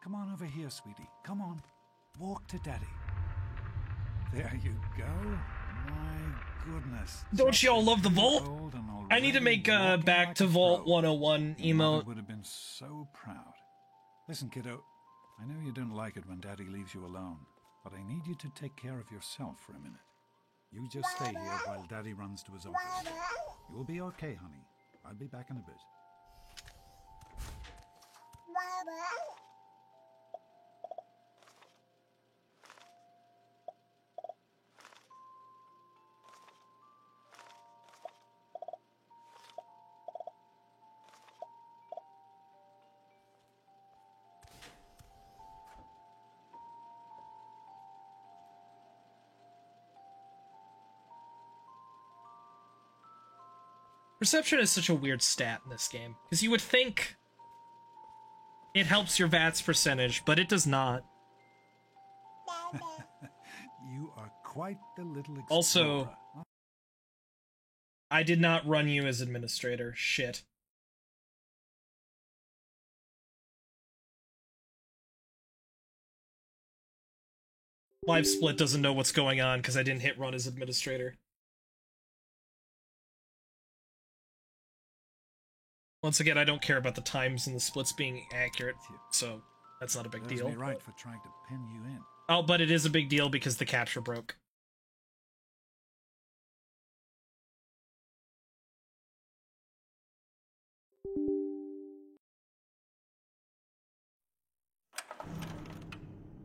Come on over here, sweetie. Come on. Walk to Daddy. There you go. My goodness. Don't y'all love the vault? I need to make back to Vault 101 emote. Would have been so proud. Listen, kiddo. I know you don't like it when Daddy leaves you alone, but I need you to take care of yourself for a minute. You just stay here while Daddy runs to his office. You'll be okay, honey. I'll be back in a bit. Perception is such a weird stat in this game, because you would think it helps your VATS percentage, but it does not. You are quite the little explorer. Also, I did not run you as administrator. Shit. Live Split doesn't know what's going on because I didn't hit run as administrator. Once again, I don't care about the times and the splits being accurate, so that's not a big deal. Right for trying to pin you in. Oh, but it is a big deal because the capture broke.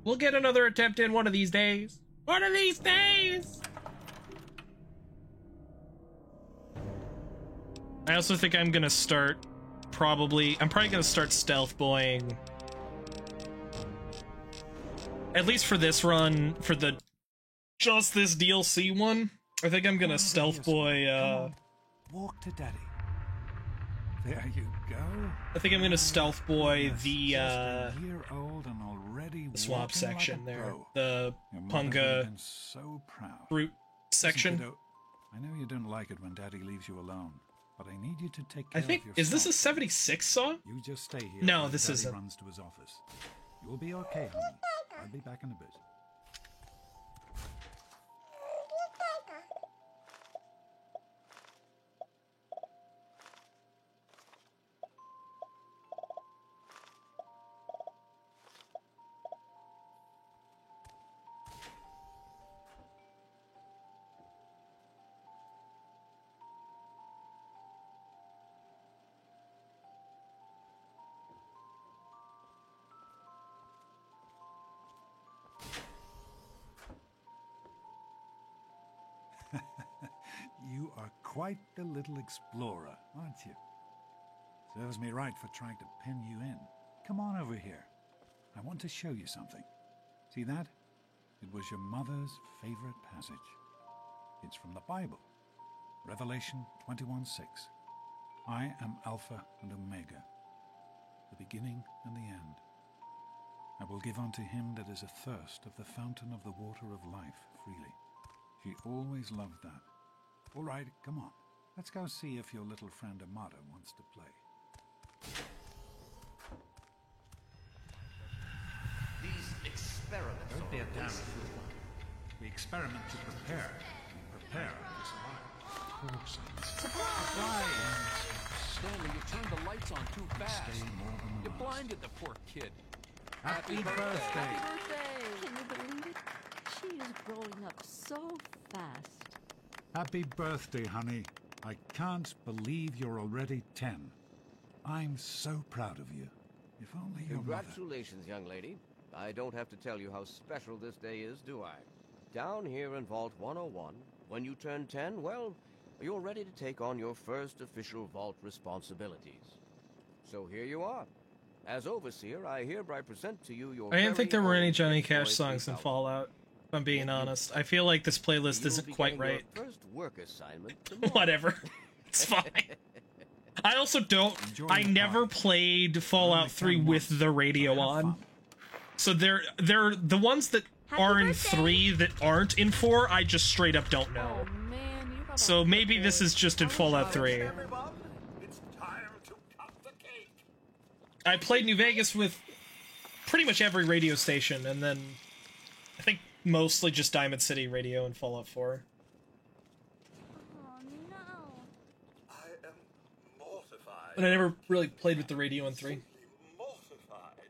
We'll get another attempt in one of these days. One of these days! I also think I'm gonna start I'm probably gonna start stealth boying. At least for this run, for the just this DLC one, I think I'm gonna stealth boy Walk to Daddy. There you go. I think I'm gonna stealth boy the swamp section there. The Punga fruit section. Listen, kiddo, I know you don't like it when Daddy leaves you alone, but I need you to take care I think of yourself. Is this a 76 song? You just stay here. No, this Daddy isn't. Runs to his office. You'll be okay, honey. I'll be back in a bit. You are quite the little explorer, aren't you? Serves me right for trying to pin you in. Come on over here. I want to show you something. See that? It was your mother's favorite passage. It's from the Bible. Revelation 21:6. I am Alpha and Omega, the beginning and the end. I will give unto him that is athirst of the fountain of the water of life freely. She always loved that. All right, come on. Let's go see if your little friend Amada wants to play. These experiments Don't be a damn fool. We experiment to prepare. We prepare to survive. Surprise! Stanley, you turned the lights on too fast. You blinded the poor kid. Happy birthday! Happy birthday! Can you believe it? She is growing up so fast. Happy birthday, honey. I can't believe you're already 10. I'm so proud of you. If only your mother... Congratulations, young lady. I don't have to tell you how special this day is, do I? Down here in Vault 101, when you turn 10, well, you're ready to take on your first official Vault responsibilities. So here you are. As Overseer, I hereby present to you your... I didn't think there were any Johnny Cash Boy songs in 3000. Fallout, if I'm being honest. I feel like this playlist You'll isn't be quite getting your right. First work assignment tomorrow. Whatever. It's fine. I also don't... I never played Fallout 3 with the radio on. So they're the ones that are in 3 that aren't in 4, I just straight up don't know. Oh man, you got So maybe this is just in Fallout 3. It's time to cut the cake. I played New Vegas with pretty much every radio station, and then I think mostly just Diamond City Radio and Fallout 4. Oh no. I am mortified. And I never really played with the radio in 3. Mortified.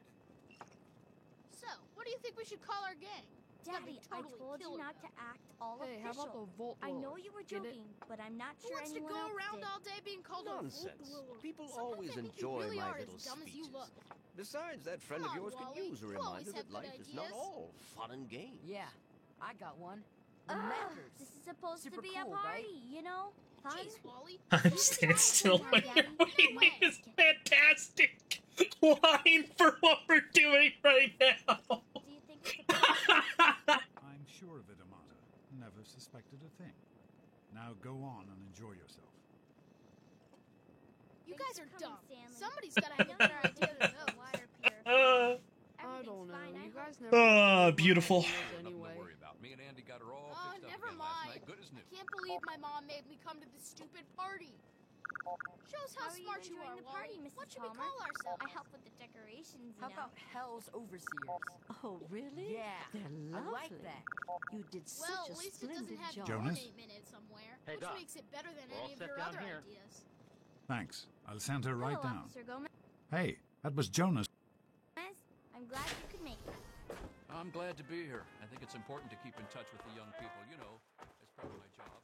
So, what do you think we should call our gang? Daddy, I told you not to act all Hey, how official. about the Volt I know Lords? you were Get it? joking, but I'm not Who sure wants to anyone go else around did. all day being called Nonsense. a Volt People Sometimes always I think you enjoy really my are little as dumb as you speeches. look. Besides, that friend Come of on, yours could Wally. use a You always reminder have that life good is not ideas. all fun and games. Yeah, I got one. The Ugh, Mackers. this is supposed Super to be cool, a right? party, you know? Fun. Jeez, Wally. I'm staying still when you're waiting. way. It's fantastic line for what we're doing right now. Do you think it's a I'm sure of it, Amata. Never suspected a thing. Now go on and enjoy yourself. You Thanks guys for are coming, dumb. Stanley. Somebody's gotta have a better idea than those. Wire pier. I don't know. Fine, I You hope. guys never. Beautiful. Nothing Anyway. to worry about. Me and Andy got her all Oh, fixed up never again last mind. night. Good as new. Can't believe my mom made me come to this stupid party. Shows how How are you smart you enjoying are, the party, Wally. Mrs. What should we Palmer? call ourselves? I help with the decorations, you How know. about Hell's Overseers? Oh, really? Yeah, They're I lovely. like that. You did Well, such a at least it doesn't splendid have job. your Jonas? name in it somewhere, Hey, which Doc. makes it better than We're all any of set your down other here. ideas. Thanks. I'll send her right Hello, down. Officer Gomez. Hey, that was Jonas. I'm glad you could make it. I'm glad to be here. I think it's important to keep in touch with the young people, you know, as part of my job.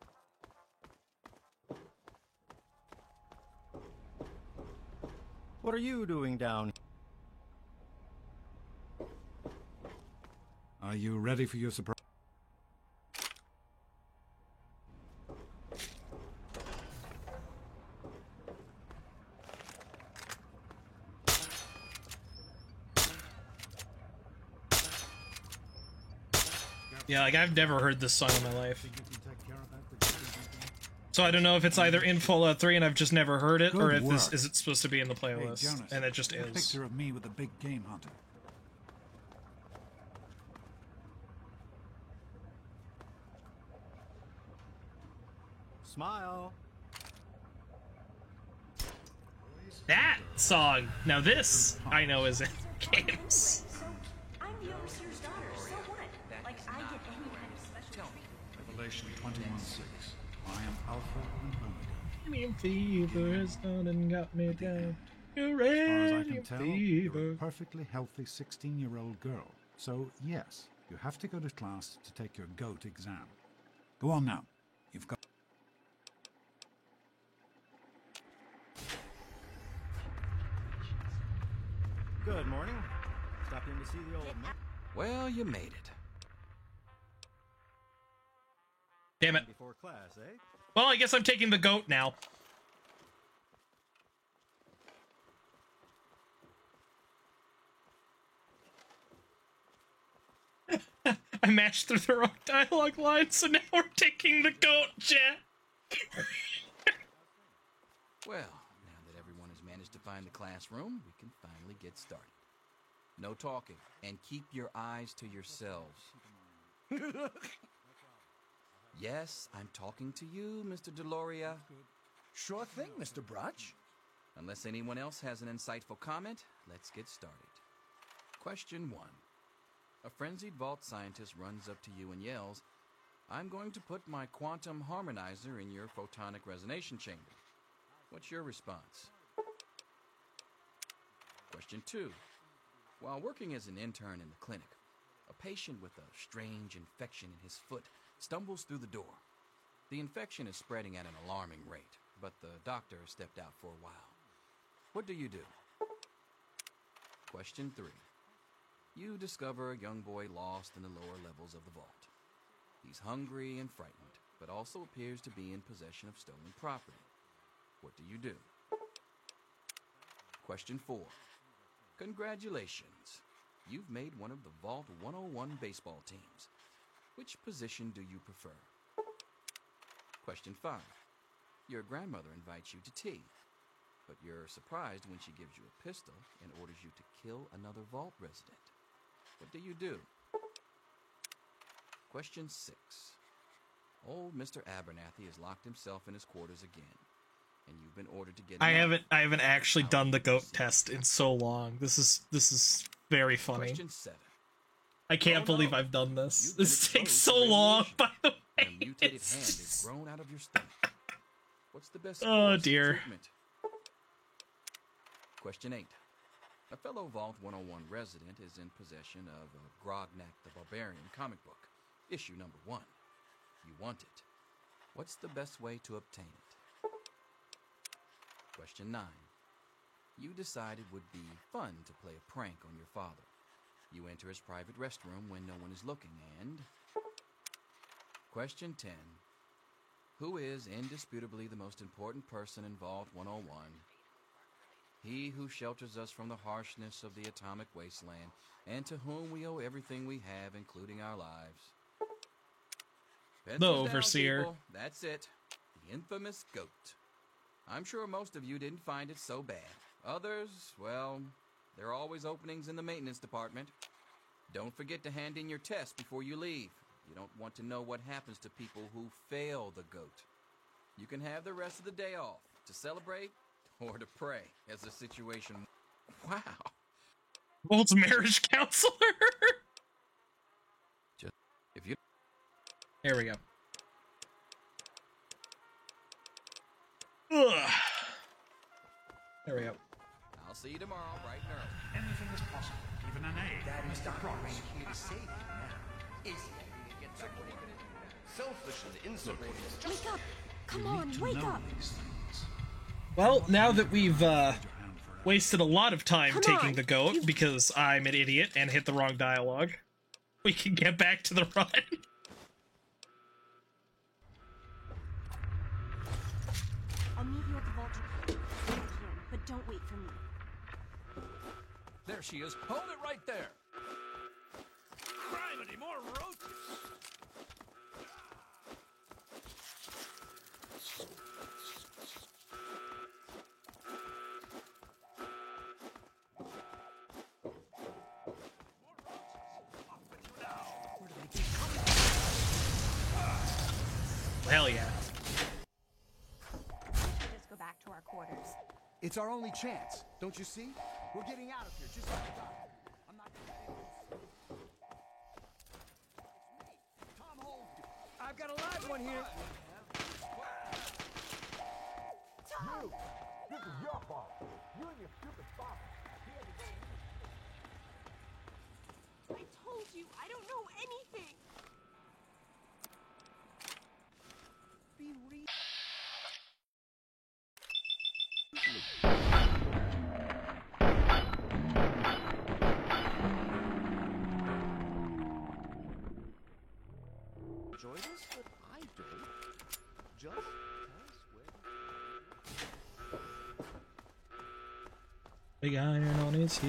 Plus, well, What are you doing down? Are you ready for your surprise? Yeah, like I've never heard this song in my life. Think you can take care of that with your thinking? So I don't know if it's either in Fallout 3 and I've just never heard it, or Good if this work. is it supposed to be in the Hey, playlist, Jonas, and it just get a is. picture of me with a big game hunter. Smile. That song! Now this, I know, is in games. So, I'm the overseer's daughter, so what? Like, I get any kind of special treatment. Revelation 21:6. I am Alpha and Omega. Uranium fever has done and got me down. As far as I Uranium can tell, fever. you're a perfectly healthy 16-year-old girl. So, yes, you have to go to class to take your GOAT exam. Go on now. You've got... Good morning. Stopped in to see the old man well, you made it. Damn it. before class, eh? Well, I guess I'm taking the goat now. I matched through the wrong dialogue line, so now we're taking the goat, Jet. Well, now that everyone has managed to find the classroom, we can finally get started. No talking, and keep your eyes to yourselves. Yes, I'm talking to you, Mr. Deloria. Sure thing, Mr. Brutch. Unless anyone else has an insightful comment, let's get started. Question 1. A frenzied vault scientist runs up to you and yells, "I'm going to put my quantum harmonizer in your photonic resonation chamber." What's your response? Question 2. While working as an intern in the clinic, a patient with a strange infection in his foot stumbles through the door. The infection is spreading at an alarming rate, but the doctor has stepped out for a while. What do you do? Question 3. You discover a young boy lost in the lower levels of the vault. He's hungry and frightened, but also appears to be in possession of stolen property. What do you do? Question 4. Congratulations. You've made one of the Vault 101 baseball teams. Which position do you prefer? Question 5. Your grandmother invites you to tea, but you're surprised when she gives you a pistol and orders you to kill another Vault resident. What do you do? Question 6. Old Mr. Abernathy has locked himself in his quarters again. and you've been ordered to get. I haven't actually done the goat test in so long. This is very funny. Question 7. I can't believe I've done this. This takes so long, by the way. And a mutated hand is grown out of your stomach. What's the best Oh, course of dear. treatment? Question 8. A fellow Vault 101 resident is in possession of a Grognak the Barbarian comic book, issue number 1. You want it. What's the best way to obtain it? Question 9. You decide it would be fun to play a prank on your father. You enter his private restroom when no one is looking, and... Question 10. Who is indisputably the most important person in Vault 101? He who shelters us from the harshness of the atomic wasteland, and to whom we owe everything we have, including our lives. Pencils The down, Overseer. people. That's it. The infamous goat. I'm sure most of you didn't find it so bad. Others, well, there are always openings in the maintenance department. Don't forget to hand in your test before you leave. You don't want to know what happens to people who fail the goat. You can have the rest of the day off to celebrate or to pray as the situation... Wow. Bolt's marriage counselor. Just if you... There we go. Ugh. There we go. I'll see you tomorrow, bright and early. Anything is possible, even an A. That is Dr. Crane here to save you now. Is he? Selfish and insubordinate. Wake up! Come on, wake up! Well, now that we've wasted a lot of time Come taking on, the goat because I'm an idiot and hit the wrong dialogue, we can get back to the run. I'll meet you at the vault when I can, but don't wait for me. There she is. Hold it right there. Criminy, more roaches. Hell yeah. Let's go back to our quarters. It's our only chance. Don't you see? We're getting out of here just like the doctor. I'm not gonna Tom Holden. I've got a live one here. Tom! This is your fault. You and your stupid father. I told you, I don't know anything! Be real. Enjoy this, but I don't. Just Big iron on his head.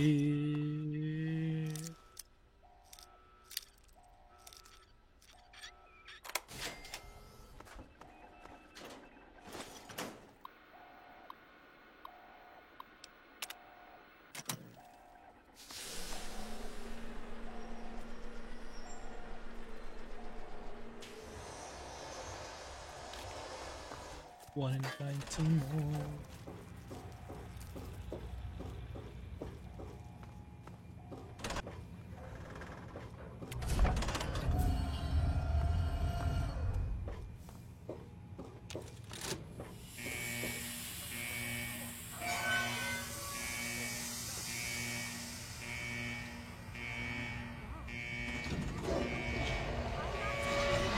One inviting more.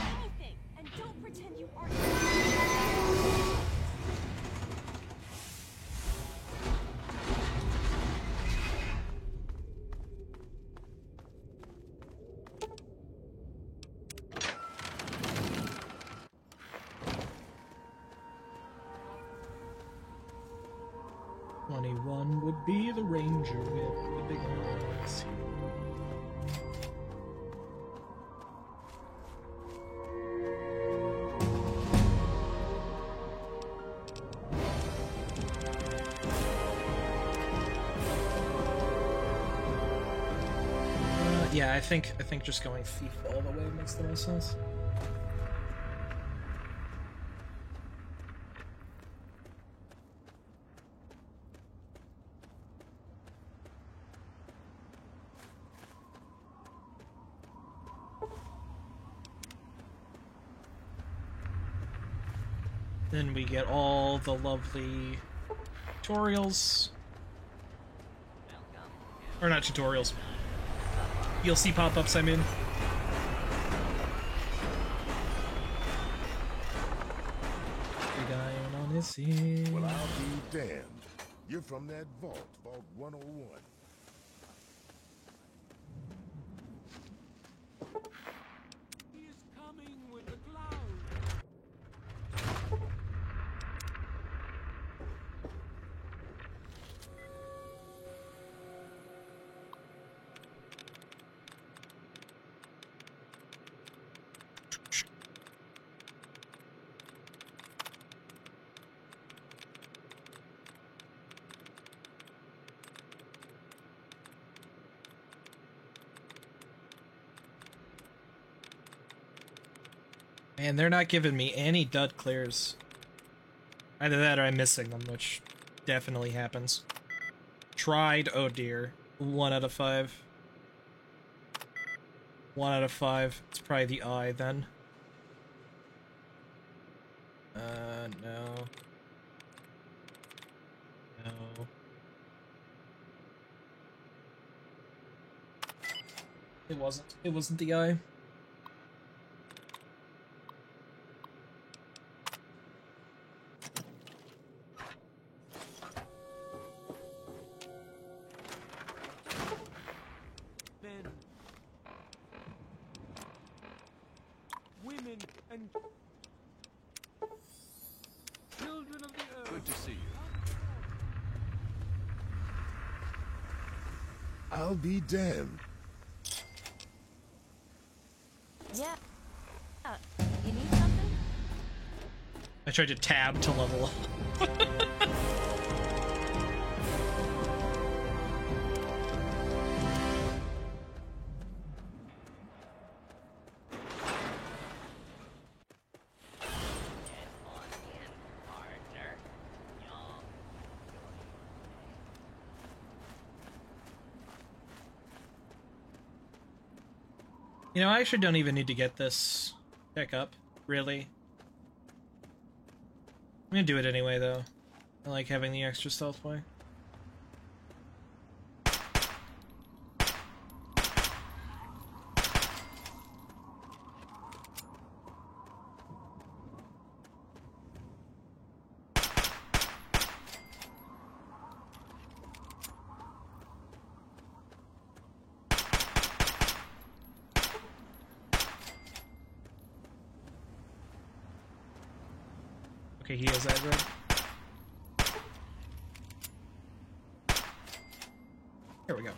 Anything! And don't pretend you aren't. Would be the ranger with the big eyes. Yeah, I think just going thief all the way makes the most sense. Then we get all the lovely tutorials. Or not tutorials. DLC pop-ups, I mean. Well, I'll be damned. You're from that vault, Vault 101. He is coming with the clouds. Man, they're not giving me any dud clears. Either that or I'm missing them, which definitely happens. Tried, oh dear. 1 out of 5. 1 out of 5. It's probably the eye then. No. No. It wasn't. It wasn't the eye. Women and children of the earth. Good to see you. I'll be damned. Yeah. You need something? I tried to tab to level up. You know, I actually don't even need to get this pickup, really. I'm gonna do it anyway, though. I like having the extra stealth way. Okay, he is aggro. Here we go.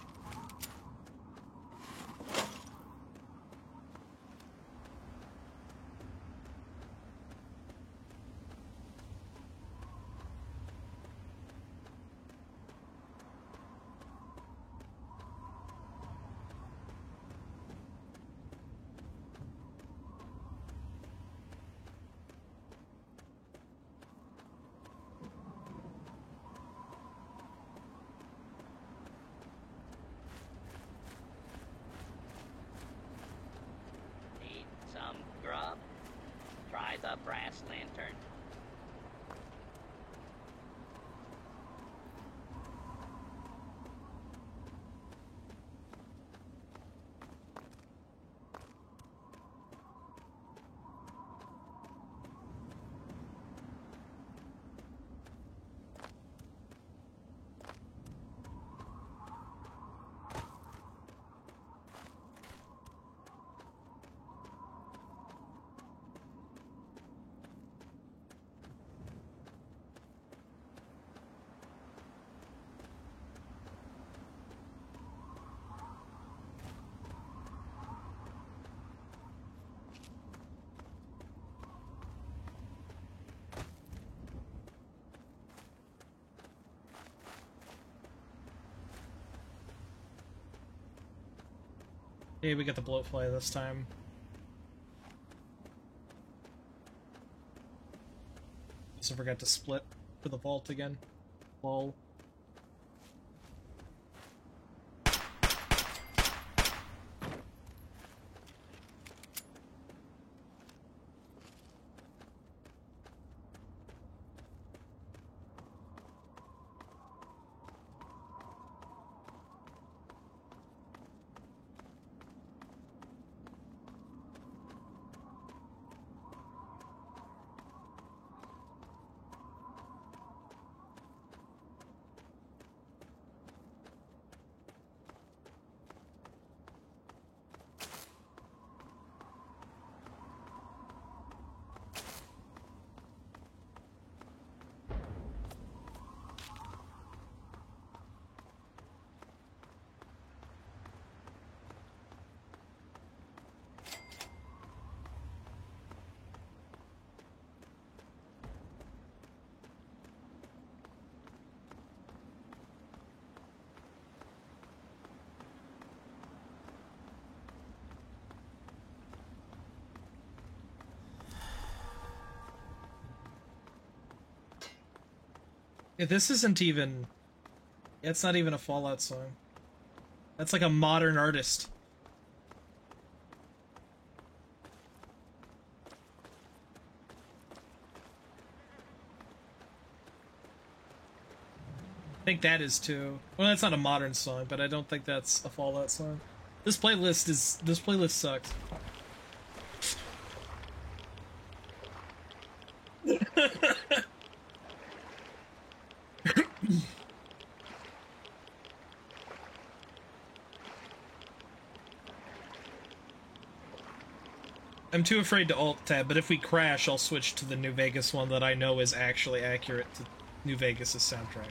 Some grub? Try the brass lantern. Hey, we got the bloatfly this time. Also forgot to split for the vault again. Lol. Yeah, this isn't even... It's not even a Fallout song. That's like a modern artist. I think that is too. Well, that's not a modern song, but I don't think that's a Fallout song. This playlist sucks. I'm too afraid to alt-tab, but if we crash, I'll switch to the New Vegas one that I know is actually accurate to New Vegas' soundtrack.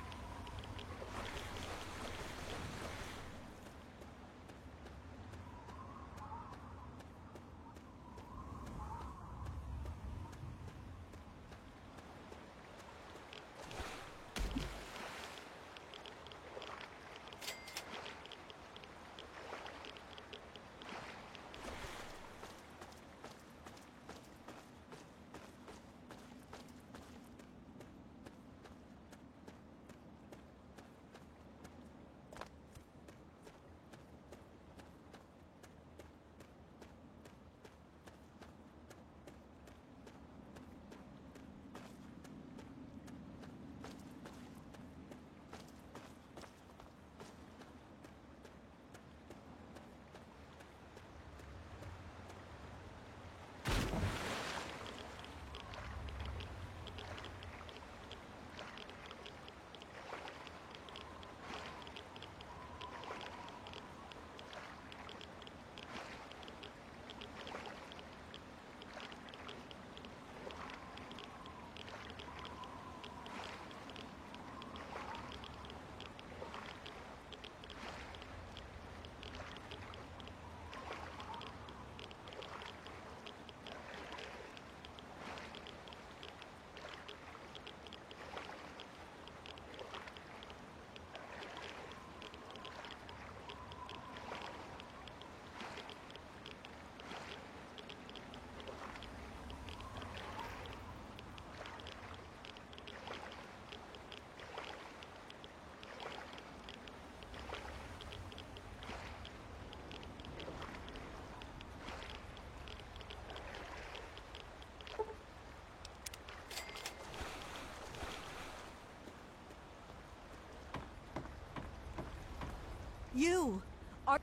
You are...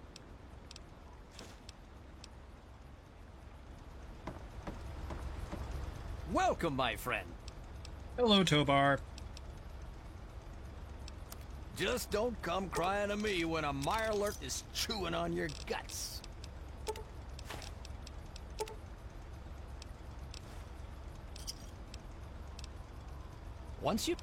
Welcome, my friend. Hello, Tobar. Just don't come crying to me when a Mirelurk is chewing on your guts. Once you...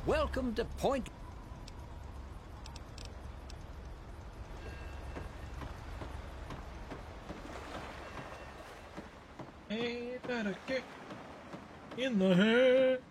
Welcome to Point... Hey, got a kick in the head.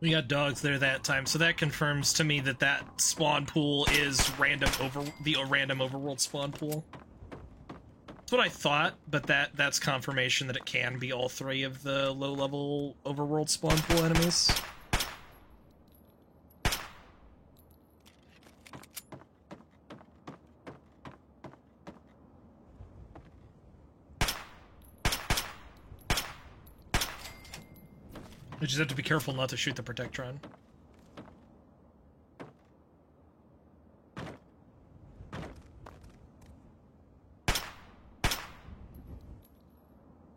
We got dogs there that time, so that confirms to me that that spawn pool is the random overworld spawn pool. That's what I thought, but that's confirmation that it can be all three of the low-level overworld spawn pool enemies. You just have to be careful not to shoot the Protectron.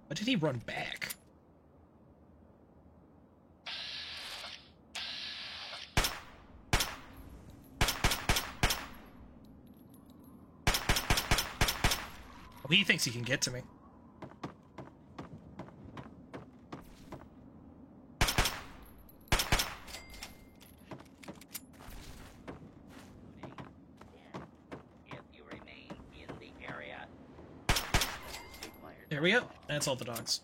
Why did he run back? Oh, he thinks he can get to me. There we go. That's all the dogs.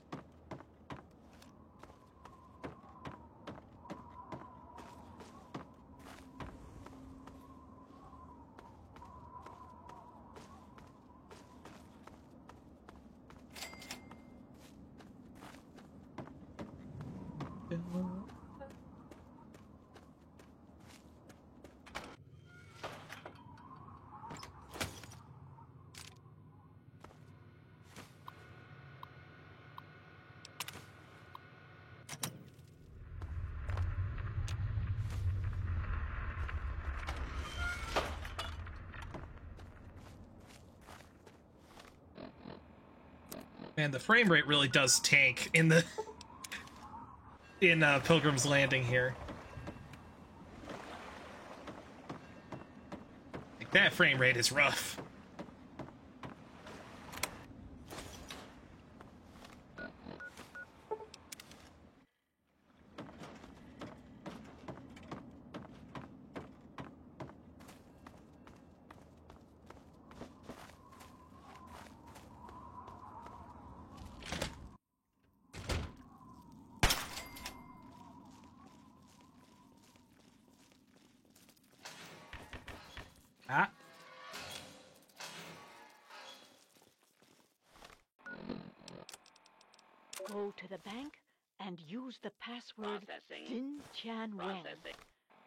Man, the frame rate really does tank in the Pilgrim's Landing here. Like, that frame rate is rough. Ah. Go to the bank and use the password Xin Chan Wen.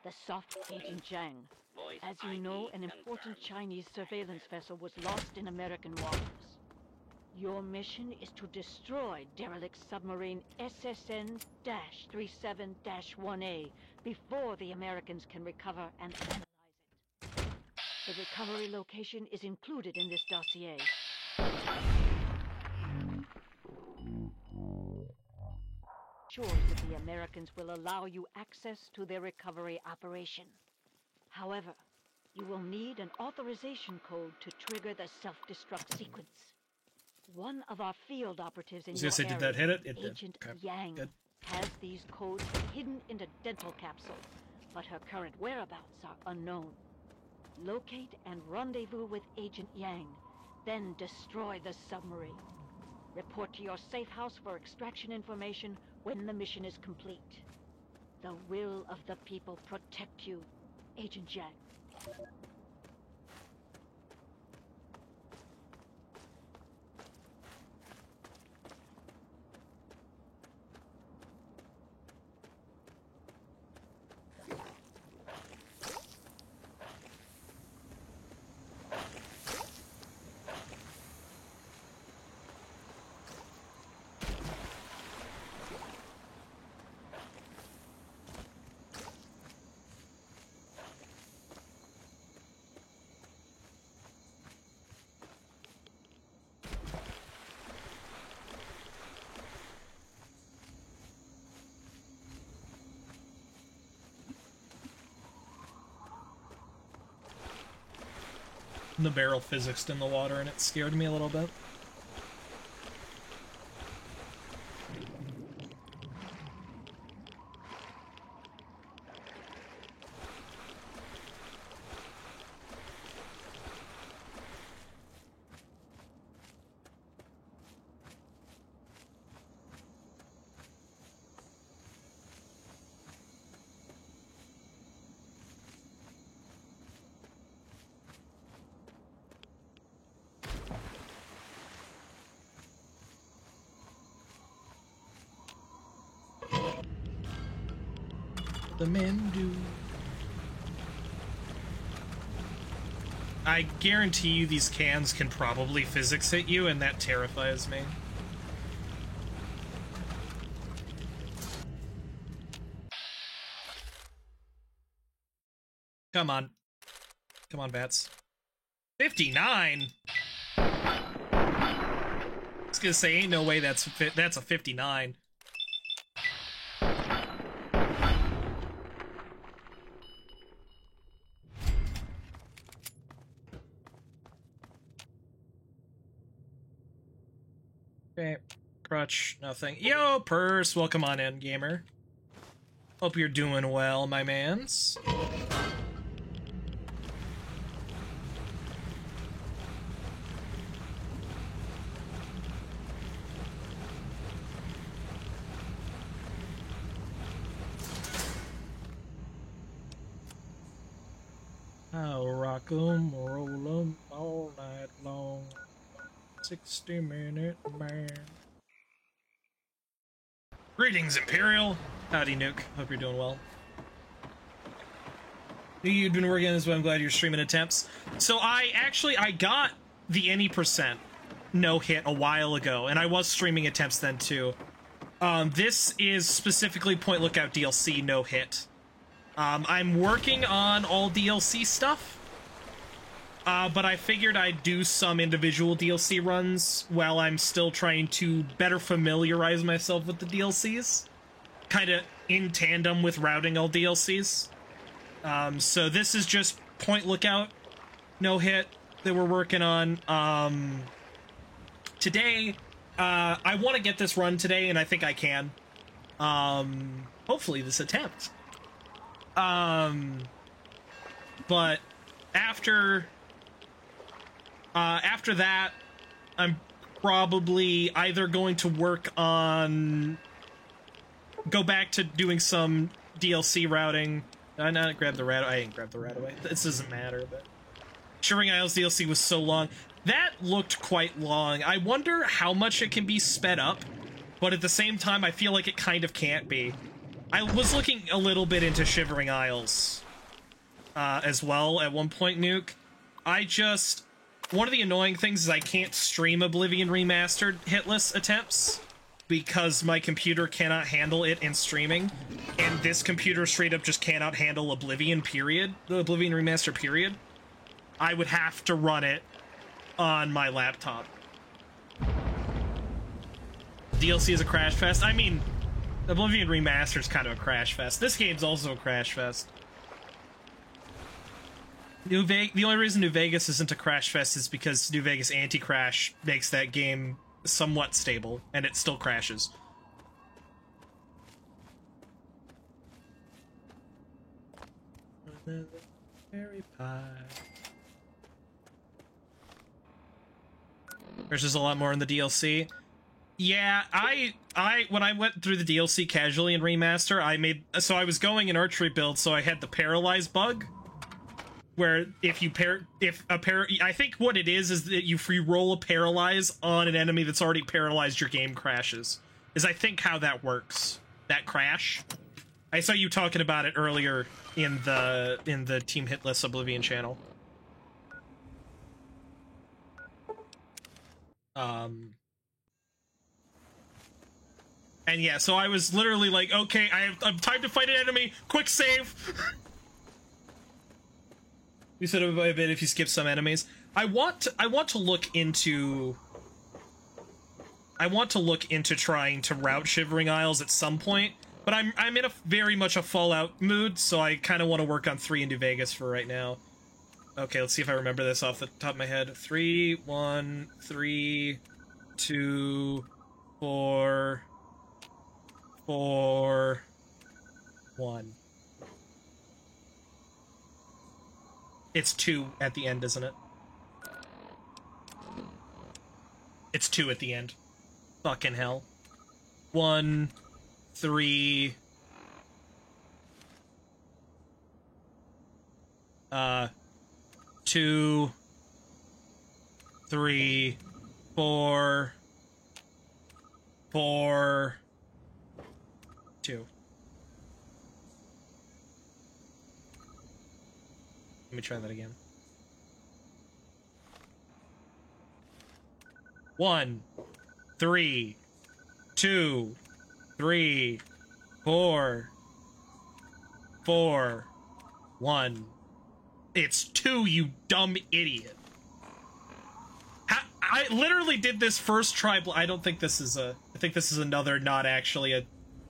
The soft agent Zhang. As you know, an important Chinese surveillance vessel was lost in American waters. Your mission is to destroy derelict submarine SSN-37-1A before the Americans can recover and analyze it. The recovery location is included in this dossier. Sure that the Americans will allow you access to their recovery operation. However, you will need an authorization code to trigger the self-destruct sequence. One of our field operatives in your area, did that hit it? It did. Agent Okay. Yang, Good. has these codes hidden in a dental capsule, but her current whereabouts are unknown. Locate and rendezvous with Agent Yang, then destroy the submarine. Report to your safe house for extraction information when the mission is complete. The will of the people protect you, Agent Yang. The barrel physicsed in the water and it scared me a little bit. the men do. I guarantee you these cans can probably physics hit you, and that terrifies me. Come on. Come on, bats. 59? I was gonna say, ain't no way that's a 59. Okay, crutch, nothing. Yo, Purse, welcome on in, gamer. Hope you're doing well, my mans. I'll rock 'em, roll 'em all night long. 60-minute man. Greetings, Imperial. Howdy, Nuke. Hope you're doing well. Knew you'd been working on this, but I'm glad you're streaming attempts. So I got the any percent no hit a while ago, and I was streaming attempts then too. This is specifically Point Lookout DLC no hit. I'm working on all DLC stuff, but I figured I'd do some individual DLC runs while I'm still trying to better familiarize myself with the DLCs, kind of in tandem with routing all DLCs. So this is just Point Lookout no hit that we're working on. Today, I want to get this run today, and I think I can. Hopefully this attempt. But after that, I'm probably either going to go back to doing some DLC routing. I didn't grab the rat. I didn't grab the rat away. This doesn't matter, but Shivering Isles DLC was so long. That looked quite long. I wonder how much it can be sped up, but at the same time, I feel like it kind of can't be. I was looking a little bit into Shivering Isles as well at one point, Nuke. One of the annoying things is I can't stream Oblivion Remastered hitless attempts because my computer cannot handle it in streaming, and this computer straight up just cannot handle Oblivion, period. The Oblivion Remaster, period. I would have to run it on my laptop. DLC is a crash fest. I mean, Oblivion Remaster is kind of a crash fest. This game's also a crash fest. The only reason New Vegas isn't a crash fest is because New Vegas Anti-Crash makes that game somewhat stable, and it still crashes. Berry pie. There's just a lot more in the DLC. Yeah, when I went through the DLC casually in Remaster, I was going in archery build, so I had the paralyze bug, where I think what it is that if you roll a paralyze on an enemy that's already paralyzed, your game crashes. Is I think how that works. That crash. I saw you talking about it earlier in the Team Hitless Oblivion channel. And yeah, so I was literally like, okay, I'm time to fight an enemy. Quick save. You said a bit if you skip some enemies. I want to look into trying to route Shivering Isles at some point, but I'm in a very much a Fallout mood, so I kind of want to work on 3 in New Vegas for right now. Okay, let's see if I remember this off the top of my head. 3, 1, 3, 2, 4, 4, 1. It's 2 at the end, isn't it? It's 2 at the end. Fucking hell. 1, 3... 2, 3, 4, 4, 2. me try that again. 1, 3, 2, 3, 4, 4, 1. It's 2, you dumb idiot. I literally did this first try. I don't think this is a... I think this is another, not actually a...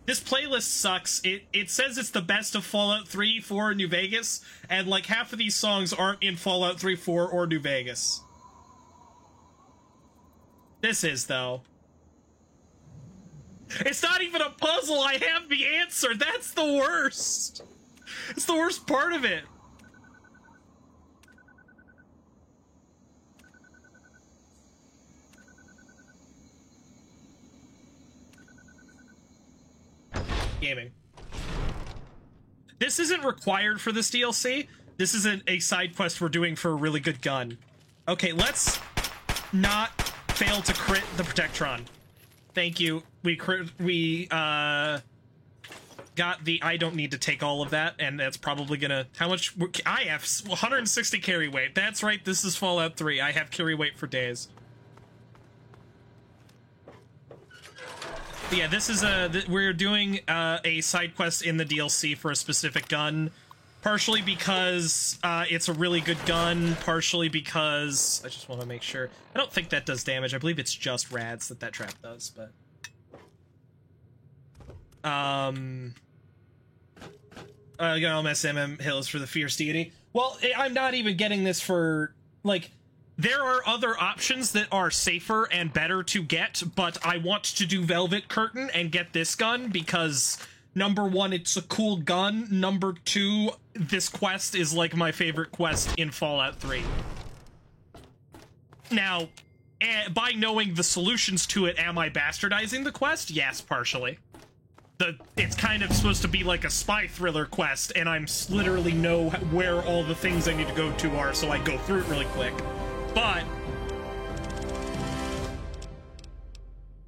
This playlist sucks. It says it's the best of Fallout 3, 4, and New Vegas, and like half of these songs aren't in Fallout 3, 4, or New Vegas. This is, though. It's not even a puzzle! I have the answer! That's the worst! It's the worst part of it! Gaming. This isn't required for this DLC. This is a side quest we're doing for a really good gun. Okay, let's not fail to crit the Protectron. Thank you. We got the... I don't need to take all of that, and that's probably gonna... How much... I have 160 carry weight. That's right, this is Fallout 3. I have carry weight for days. But yeah, this is we're doing a side quest in the DLC for a specific gun. Partially because it's a really good gun, partially because... I just want to make sure. I don't think that does damage. I believe it's just rads that trap does, but... MSMM Hills for the Fierce Deity. Well, I'm not even getting this for, like... There are other options that are safer and better to get, but I want to do Velvet Curtain and get this gun because, number one, it's a cool gun. Number two, this quest is like my favorite quest in Fallout 3. Now, by knowing the solutions to it, am I bastardizing the quest? Yes, partially. It's kind of supposed to be like a spy thriller quest, and I'm literally know where all the things I need to go to are, so I go through it really quick. But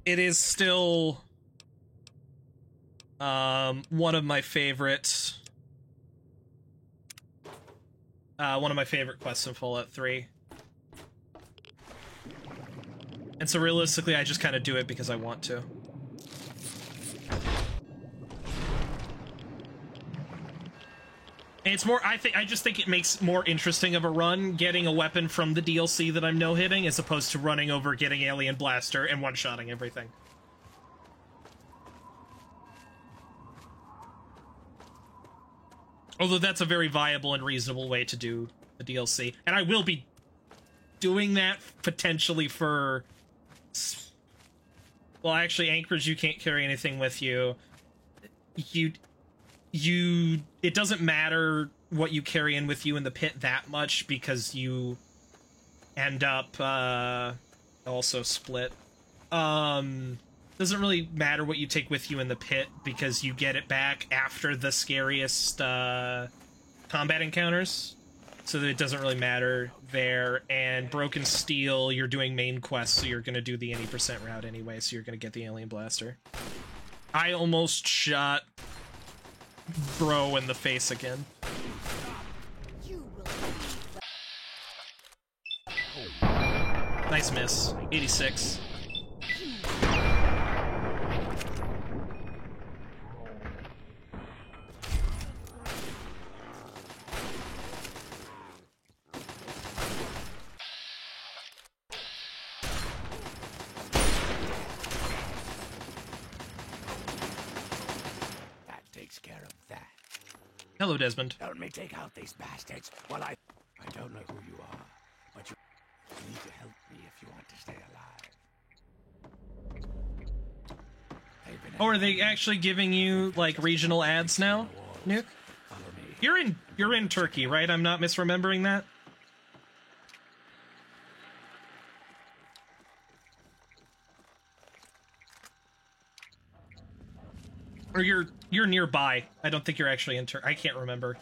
it is still one of my favorite quests in Fallout 3. And so realistically, I just kind of do it because I want to. And it's more, I just think it makes more interesting of a run getting a weapon from the DLC that I'm no-hitting as opposed to running over, getting Alien Blaster, and one-shotting everything. Although that's a very viable and reasonable way to do the DLC. And I will be doing that potentially for... Well, actually, Anchorage, you can't carry anything with you. It doesn't matter what you carry in with you in the pit that much because you end up also split. Doesn't really matter what you take with you in the pit because you get it back after the scariest combat encounters, so that it doesn't really matter there. And Broken Steel, you're doing main quests, so you're gonna do the any % route anyway, so you're gonna get the Alien Blaster. I almost shot Bro in the face again. Nice miss. 86. Hello, Desmond. Help me take out these bastards. Well, I don't know who you are, but you need to help me if you want to stay alive. Oh, are they actually giving you like regional ads now, Nuke? You're in Turkey, right? I'm not misremembering that. Or you're nearby. I don't think you're actually in Turkey. I can't remember.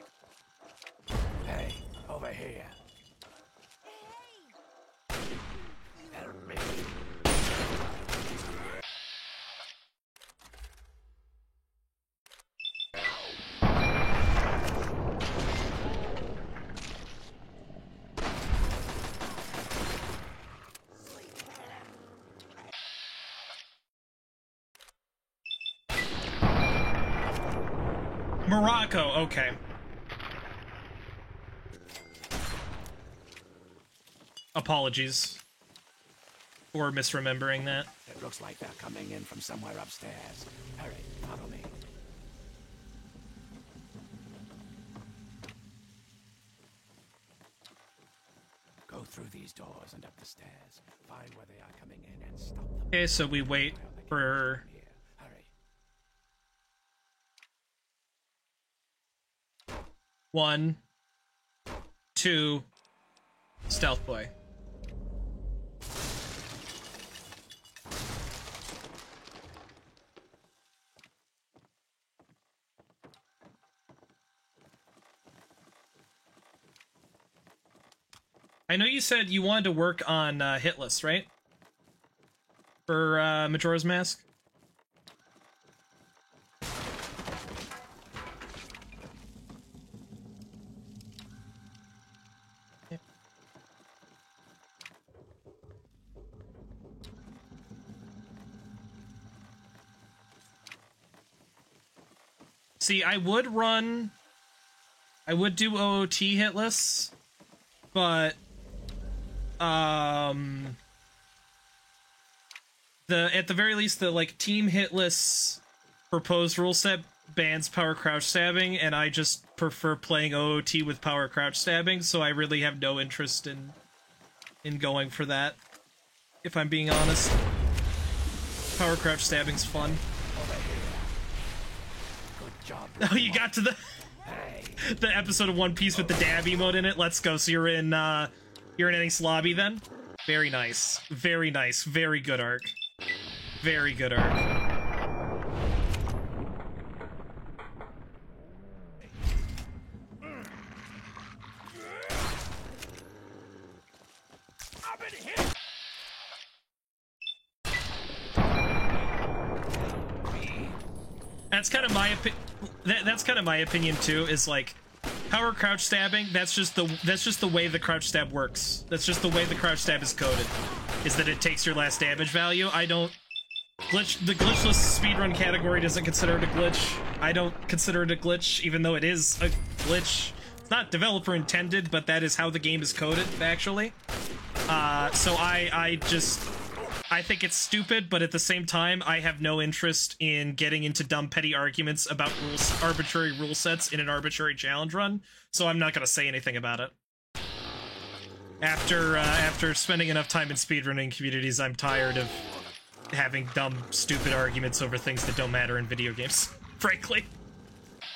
Hey, over here. Help me. Morocco, okay. Apologies for misremembering that. It looks like they're coming in from somewhere upstairs. Hurry, follow me. Go through these doors and up the stairs. Find where they are coming in and stop them. Okay, so we wait for... Hurry. 1, 2, stealth boy. I know you said you wanted to work on Hitless, right? For Majora's Mask? Yep. See, I would do OOT Hitless, but at the very least, the like team hitless proposed rule set bans power crouch stabbing, and I just prefer playing OOT with power crouch stabbing, so I really have no interest in going for that, if I'm being honest. Power crouch stabbing's fun. Good job. Oh, you got to the the episode of One Piece with the dab emote in it. Let's go. So you're in Enies Lobby then? Very nice. Very nice. Very good arc. Very good arc. That's kind of my that's kind of my opinion too, is like power crouch stabbing, that's just the way the crouch stab works. That's just the way the crouch stab is coded, is that it takes your last damage value. I don't the glitchless speedrun category doesn't consider it a glitch. I don't consider it a glitch, even though it is a glitch. It's not developer intended, but that is how the game is coded, actually. So I think it's stupid, but at the same time, I have no interest in getting into dumb, petty arguments about arbitrary rule sets in an arbitrary challenge run, so I'm not going to say anything about it. After spending enough time in speedrunning communities, I'm tired of having dumb, stupid arguments over things that don't matter in video games, frankly.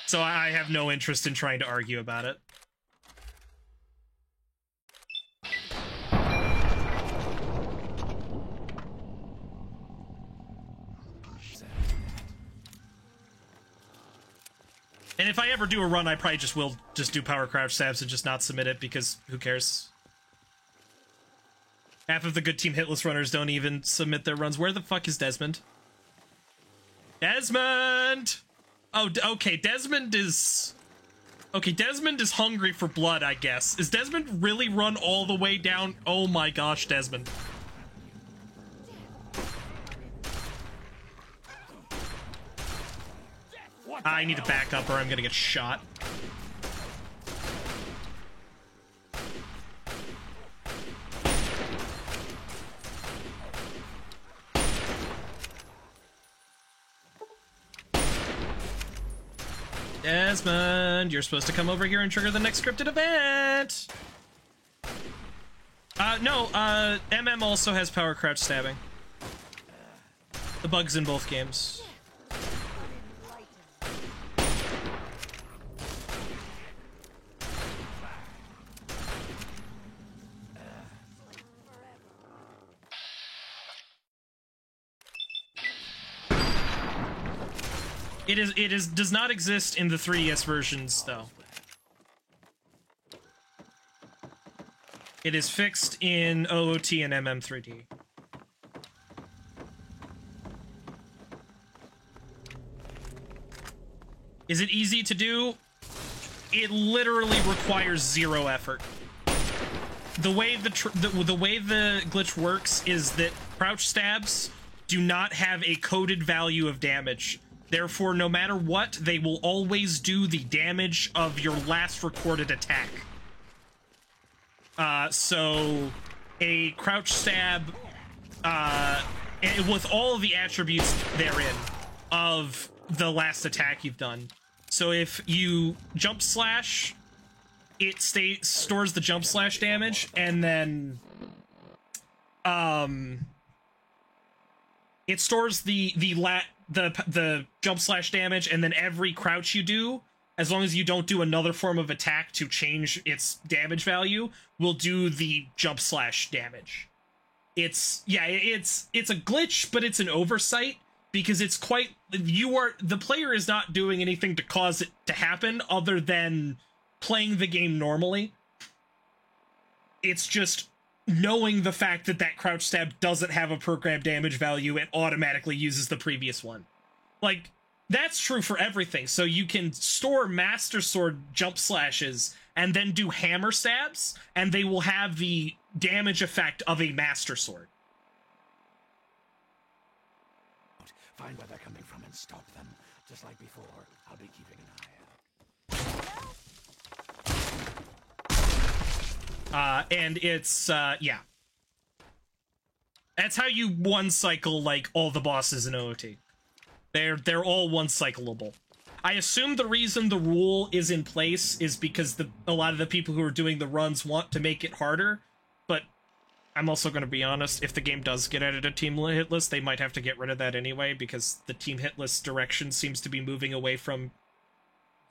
So I have no interest in trying to argue about it. And if I ever do a run, I probably will do power crouch stabs and just not submit it, because who cares? Half of the good team hitless runners don't even submit their runs. Where the fuck is Desmond? Desmond! Oh, okay, Desmond is... Okay, Desmond is hungry for blood, I guess. Is Desmond really run all the way down? Oh my gosh, Desmond. I need to back up or I'm gonna get shot. Desmond, you're supposed to come over here and trigger the next scripted event. No, MM also has power crouch stabbing. The bug's in both games. It does not exist in the 3DS versions, though. It is fixed in OOT and MM3D. Is it easy to do? It literally requires zero effort. The way the glitch works is that crouch stabs do not have a coded value of damage. Therefore, no matter what, they will always do the damage of your last recorded attack. So a crouch stab, with all of the attributes therein of the last attack you've done. So if you jump slash, it stores the jump slash damage, and then it stores the jump slash damage, and then every crouch you do, as long as you don't do another form of attack to change its damage value, will do the jump slash damage. It's a glitch, but it's an oversight, because it's the player is not doing anything to cause it to happen other than playing the game normally. It's just knowing the fact that that crouch stab doesn't have a programmed damage value, it automatically uses the previous one. Like, that's true for everything. So you can store Master Sword jump slashes and then do hammer stabs, and they will have the damage effect of a Master Sword. Find where they're coming from and stop them. Just like before, I'll be keeping an eye out. And it's, yeah. That's how you one-cycle, like, all the bosses in OOT. They're all one-cycleable. I assume the reason the rule is in place is because a lot of the people who are doing the runs want to make it harder, but I'm also going to be honest, if the game does get added a team hit list, they might have to get rid of that anyway, because the team hit list direction seems to be moving away from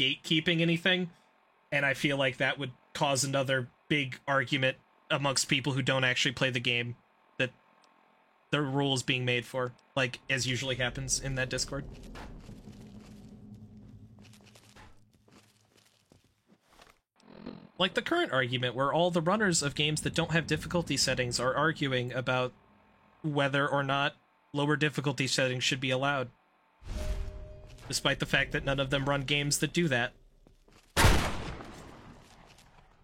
gatekeeping anything, and I feel like that would cause another big argument amongst people who don't actually play the game that the rule is being made for, like, as usually happens in that Discord. Like the current argument where all the runners of games that don't have difficulty settings are arguing about whether or not lower difficulty settings should be allowed, despite the fact that none of them run games that do that.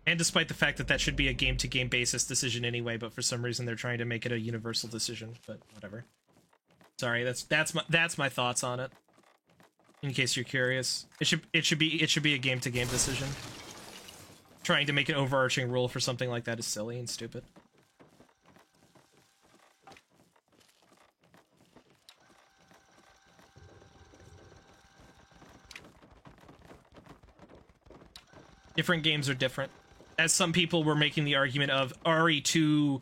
And despite the fact that that should be a game-to-game basis decision anyway, but for some reason they're trying to make it a universal decision, but whatever. Sorry, that's my thoughts on it. In case you're curious. It should be a game-to-game decision. Trying to make an overarching rule for something like that is silly and stupid. Different games are different. As some people were making the argument of RE2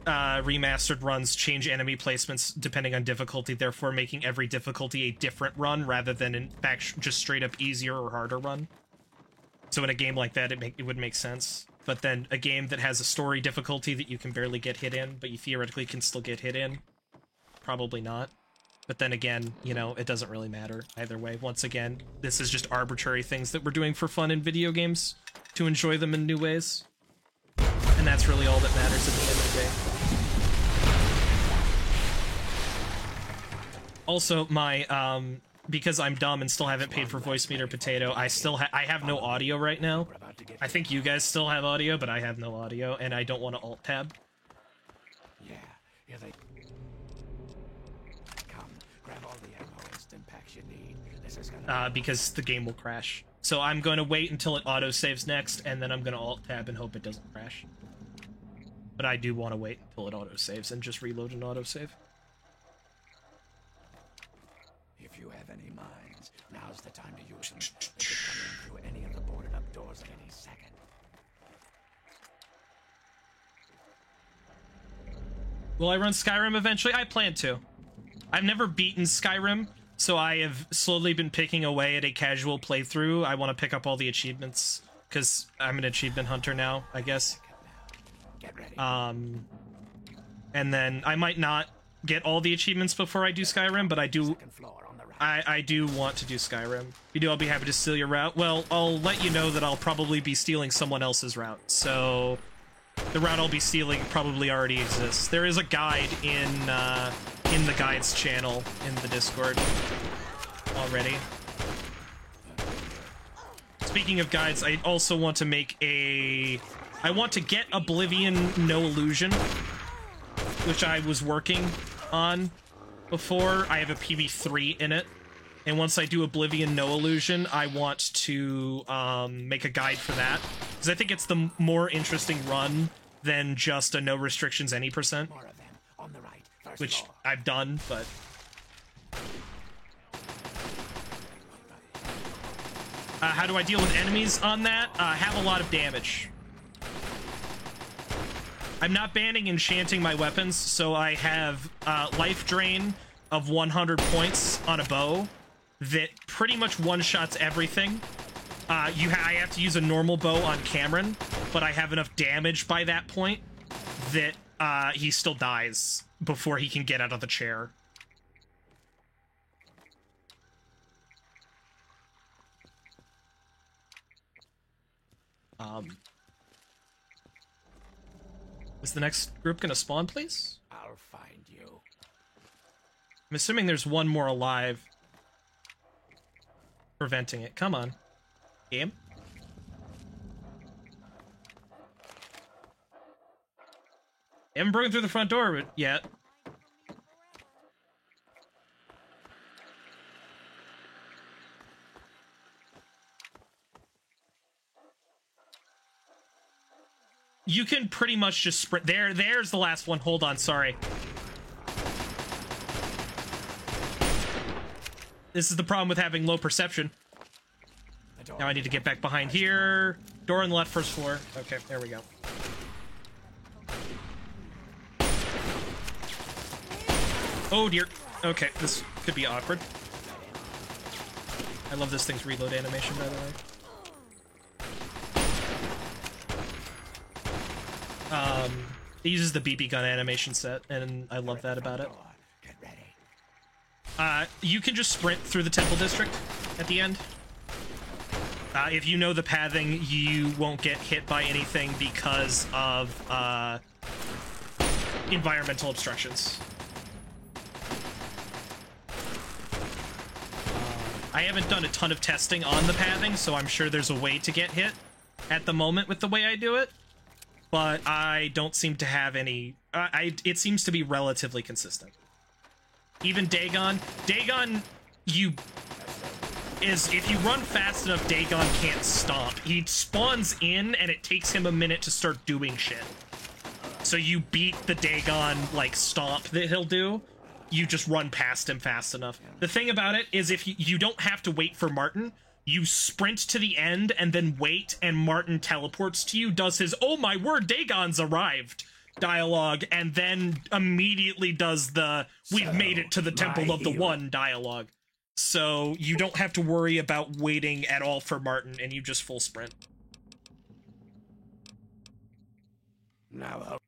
remastered runs change enemy placements depending on difficulty, therefore making every difficulty a different run rather than in fact just straight up easier or harder run. So in a game like that, it would make sense. But then a game that has a story difficulty that you can barely get hit in, but you theoretically can still get hit in, probably not. But then again, you know, it doesn't really matter either way. Once again, this is just arbitrary things that we're doing for fun in video games to enjoy them in new ways. And that's really all that matters at the end of the day. Also, my, because I'm dumb and still haven't paid for Voice Meter Potato, I have no audio right now. I think you guys still have audio, but I have no audio, and I don't want to alt-tab. Yeah, they... Come, grab all the ammo and stim packs you need. This is gonna... because the game will crash. So I'm going to wait until it auto-saves next, and then I'm going to alt-tab and hope it doesn't crash. But I do want to wait until it auto-saves and just reload an autosave. If you have any minds, now's the time to use them. They could come in through any of the boarded up doors at any second. Will I run Skyrim eventually? I plan to. I've never beaten Skyrim, so I have slowly been picking away at a casual playthrough. I want to pick up all the achievements, because I'm an achievement hunter now, I guess. Get ready. And then I might not get all the achievements before I do Skyrim, but I do want to do Skyrim. If you do, I'll be happy to steal your route. Well, I'll let you know that I'll probably be stealing someone else's route, so the route I'll be stealing probably already exists. There is a guide in the guides channel in the Discord already. Speaking of guides, I also want to make I want to get Oblivion No Illusion, which I was working on before. I have a PB3 in it, And once I do Oblivion No Illusion, I want to make a guide for that. Because I think it's the more interesting run than just a no restrictions any %. More of them on the right. First Which floor. I've done, but... how do I deal with enemies on that? Have a lot of damage. I'm not banning enchanting my weapons, so I have life drain of 100 points on a bow that pretty much one-shots everything. I have to use a normal bow on Cameron, but I have enough damage by that point that he still dies before he can get out of the chair. Is the next group gonna spawn, please? I'll find you. I'm assuming there's one more alive. Preventing it. Come on. Game. Haven't broken through the front door yet. You can pretty much just sprint. There's the last one. Hold on, sorry. This is the problem with having low perception. Now I need to get back behind here. Door on the left, first floor. Okay, there we go. Oh dear. Okay, this could be awkward. I love this thing's reload animation, by the way. It uses the BB gun animation set, and I love that about it. You can just sprint through the Temple District at the end. If you know the pathing, you won't get hit by anything because of environmental obstructions. I haven't done a ton of testing on the pathing, so I'm sure there's a way to get hit at the moment with the way I do it. But I don't seem to have any... it seems to be relatively consistent. Even Dagon, if you run fast enough, Dagon can't stomp. He spawns in, and it takes him a minute to start doing shit. So you beat the Dagon, like, stomp that he'll do. You just run past him fast enough. The thing about it is if you don't have to wait for Martin. You sprint to the end and then wait, and Martin teleports to you, does his, oh my word, Dagon's arrived dialogue, and then immediately does the, we've made it to the Temple of the One dialogue. So you don't have to worry about waiting at all for Martin, and you just full sprint. Now,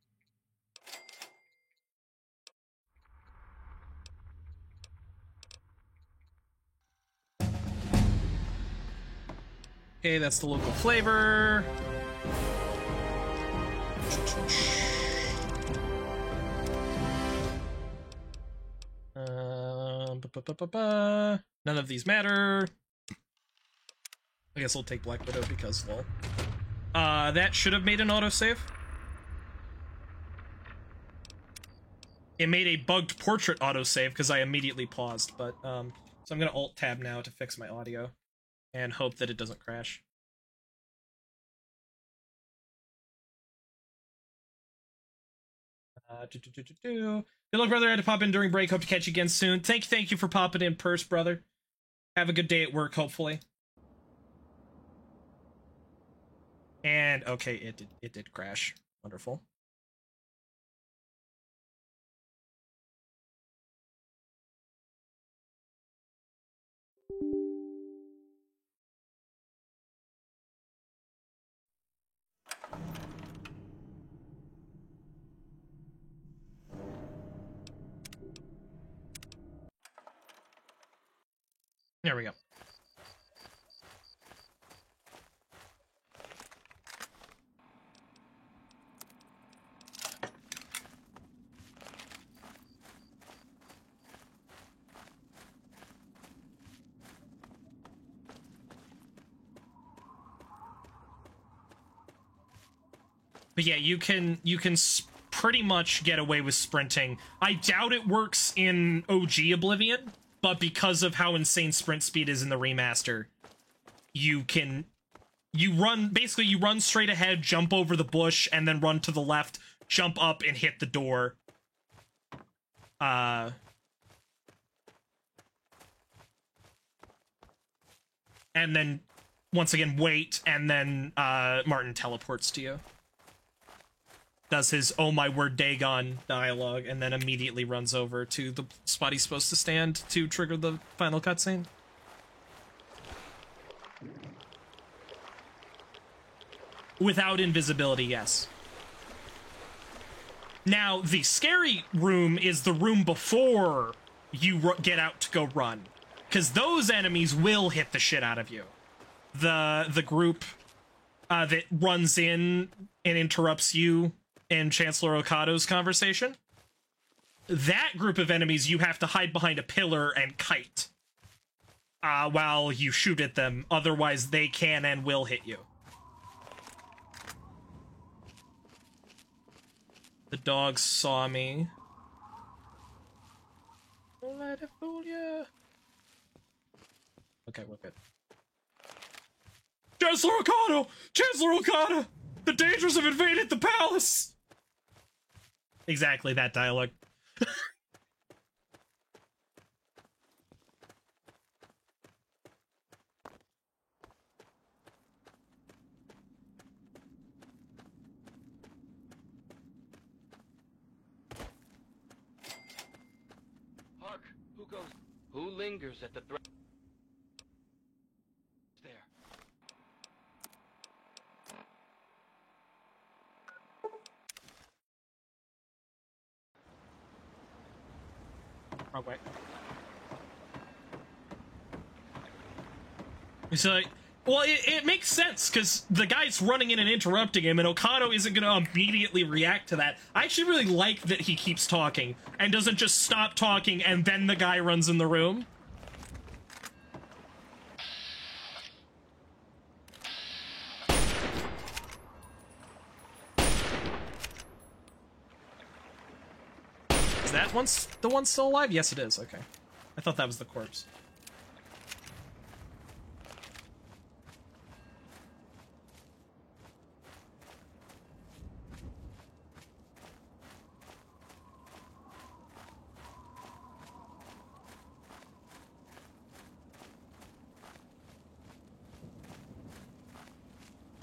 Okay, that's the local flavor. None of these matter. I guess I'll take Black Widow because, well. That should have made an autosave. It made a bugged portrait autosave because I immediately paused, but, so I'm gonna Alt-Tab now to fix my audio. And hope that it doesn't crash. Good luck, brother. I had to pop in during break. Hope to catch you again soon. Thank you for popping in, Purse, brother. Have a good day at work, hopefully. And okay, it did crash. Wonderful. There we go. But yeah, you can pretty much get away with sprinting. I doubt it works in OG Oblivion, but because of how insane sprint speed is in the remaster, you run straight ahead, jump over the bush, and then run to the left, jump up, and hit the door. And then, once again, wait, and then Martin teleports to you. Does his "oh my word Dagon" dialogue, and then immediately runs over to the spot he's supposed to stand to trigger the final cutscene. Without invisibility, yes. Now, the scary room is the room before you get out to go run. Because those enemies will hit the shit out of you. The group that runs in and interrupts you and Chancellor Okado's conversation, that group of enemies you have to hide behind a pillar and kite while you shoot at them. Otherwise, they can and will hit you. The dog saw me. Don't let it fool you. Okay, we're good. Chancellor Okado! Chancellor Okada! The Dangers have invaded the palace! Exactly that dialogue. Hark! Who lingers at the threat? There. Wrong way. So, well, it makes sense, because the guy's running in and interrupting him, and Okado isn't going to immediately react to that. I actually really like that he keeps talking, and doesn't just stop talking, and then the guy runs in the room. Is that the one still alive? Yes, it is. Okay. I thought that was the corpse.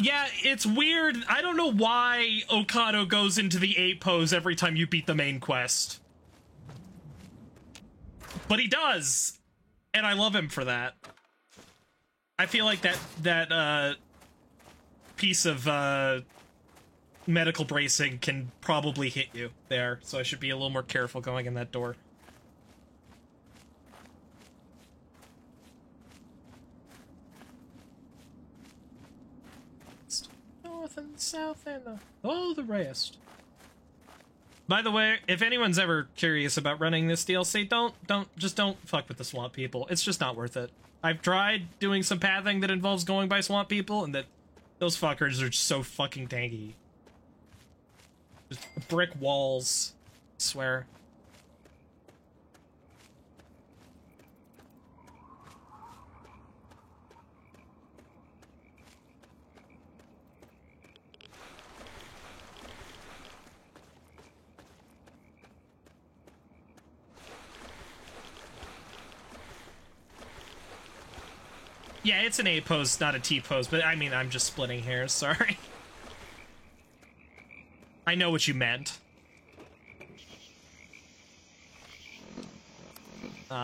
Yeah, it's weird. I don't know why Okado goes into the 8 pose every time you beat the main quest. But he does, and I love him for that. I feel like that piece of medical bracing can probably hit you there, so I should be a little more careful going in that door. North and south and all the rest. By the way, if anyone's ever curious about running this DLC, don't fuck with the swamp people. It's just not worth it. I've tried doing some pathing that involves going by swamp people, and those fuckers are just so fucking tanky. Just brick walls, I swear. Yeah, it's an A pose, not a T pose, but I mean, I'm just splitting hairs, sorry. I know what you meant. We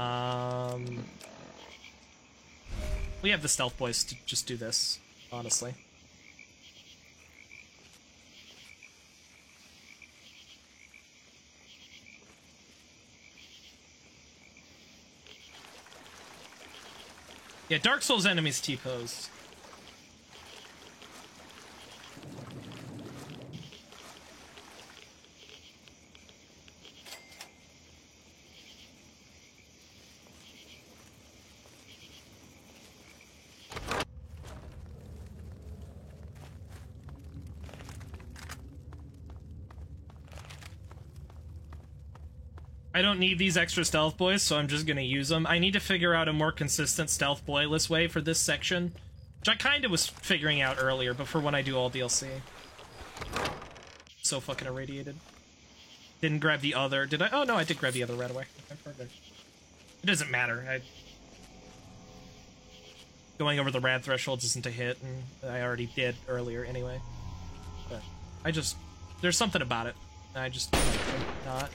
have the stealth boys to just do this, honestly. Yeah, Dark Souls enemies T-pose. I don't need these extra stealth boys, so I'm just gonna use them. I need to figure out a more consistent stealth boyless way for this section, which I kind of was figuring out earlier, but for when I do all DLC. So fucking irradiated. Didn't grab the other. Did I? Oh no, I did grab the other right away. Okay, perfect. It doesn't matter. Going over the rad thresholds isn't a hit, and I already did earlier anyway. But I just... There's something about it. I just like to not...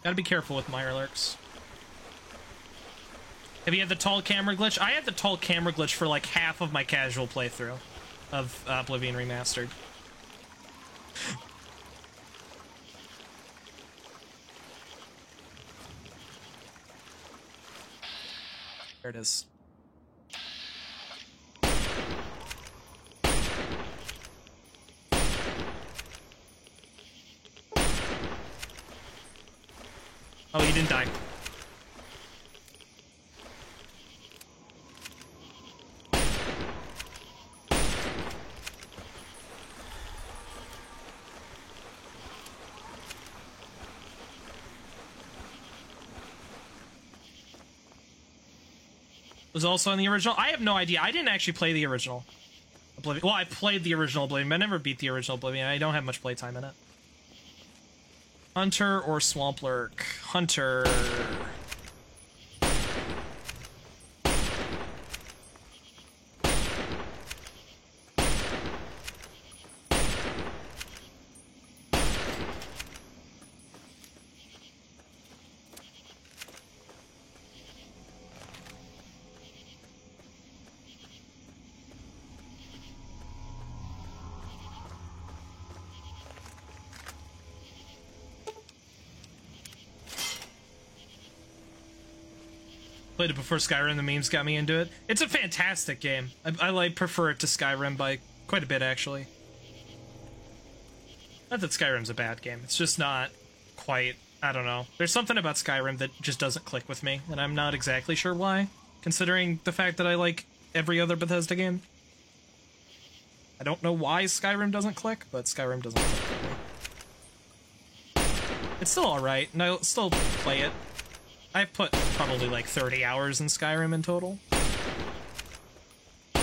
Gotta be careful with Mirelurks. Have you had the tall camera glitch? I had the tall camera glitch for like half of my casual playthrough of Oblivion Remastered. There it is. Oh, you didn't die. Was also in the original? I have no idea. I didn't actually play the original Oblivion. Well, I played the original Oblivion, but I never beat the original Oblivion. I don't have much playtime in it. Hunter or Swamp Lurk? Hunter. Played it before Skyrim, the memes got me into it. It's a fantastic game. I like prefer it to Skyrim by quite a bit, actually. Not that Skyrim's a bad game, it's just not quite, I don't know. There's something about Skyrim that just doesn't click with me, and I'm not exactly sure why, considering the fact that I like every other Bethesda game. I don't know why Skyrim doesn't click, but Skyrim doesn't click with me. It's still alright, and I'll still play it. I've put probably like 30 hours in Skyrim in total. I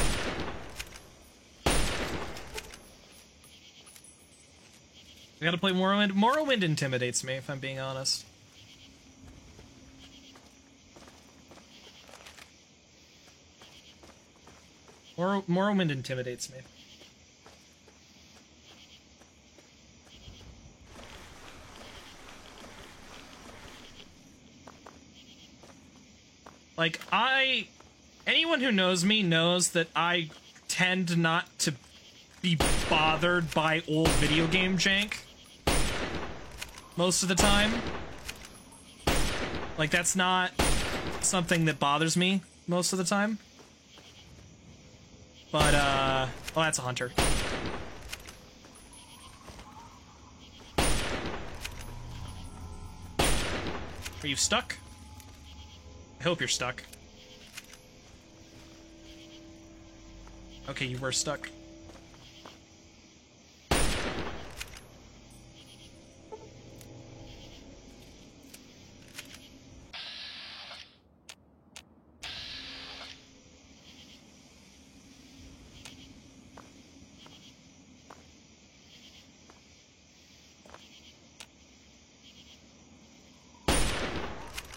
gotta play Morrowind. Morrowind intimidates me, if I'm being honest. Morrowind intimidates me. Like, anyone who knows me knows that I tend not to be bothered by old video game jank most of the time. Like, that's not something that bothers me most of the time. But, oh, that's a hunter. Are you stuck? I hope you're stuck. Okay, you were stuck.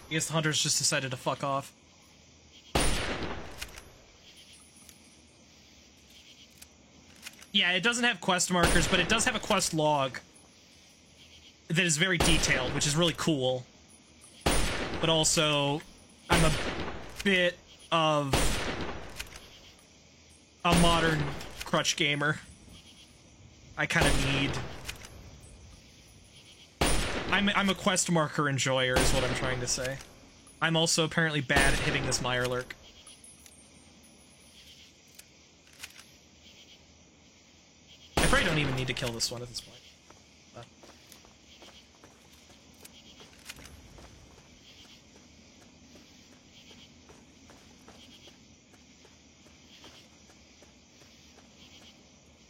I guess the hunters just decided to fuck off. Yeah, it doesn't have quest markers, but it does have a quest log that is very detailed, which is really cool. But also, I'm a bit of a modern crutch gamer. I kind of need... I'm a quest marker enjoyer, is what I'm trying to say. I'm also apparently bad at hitting this Mirelurk. I probably don't even need to kill this one at this point.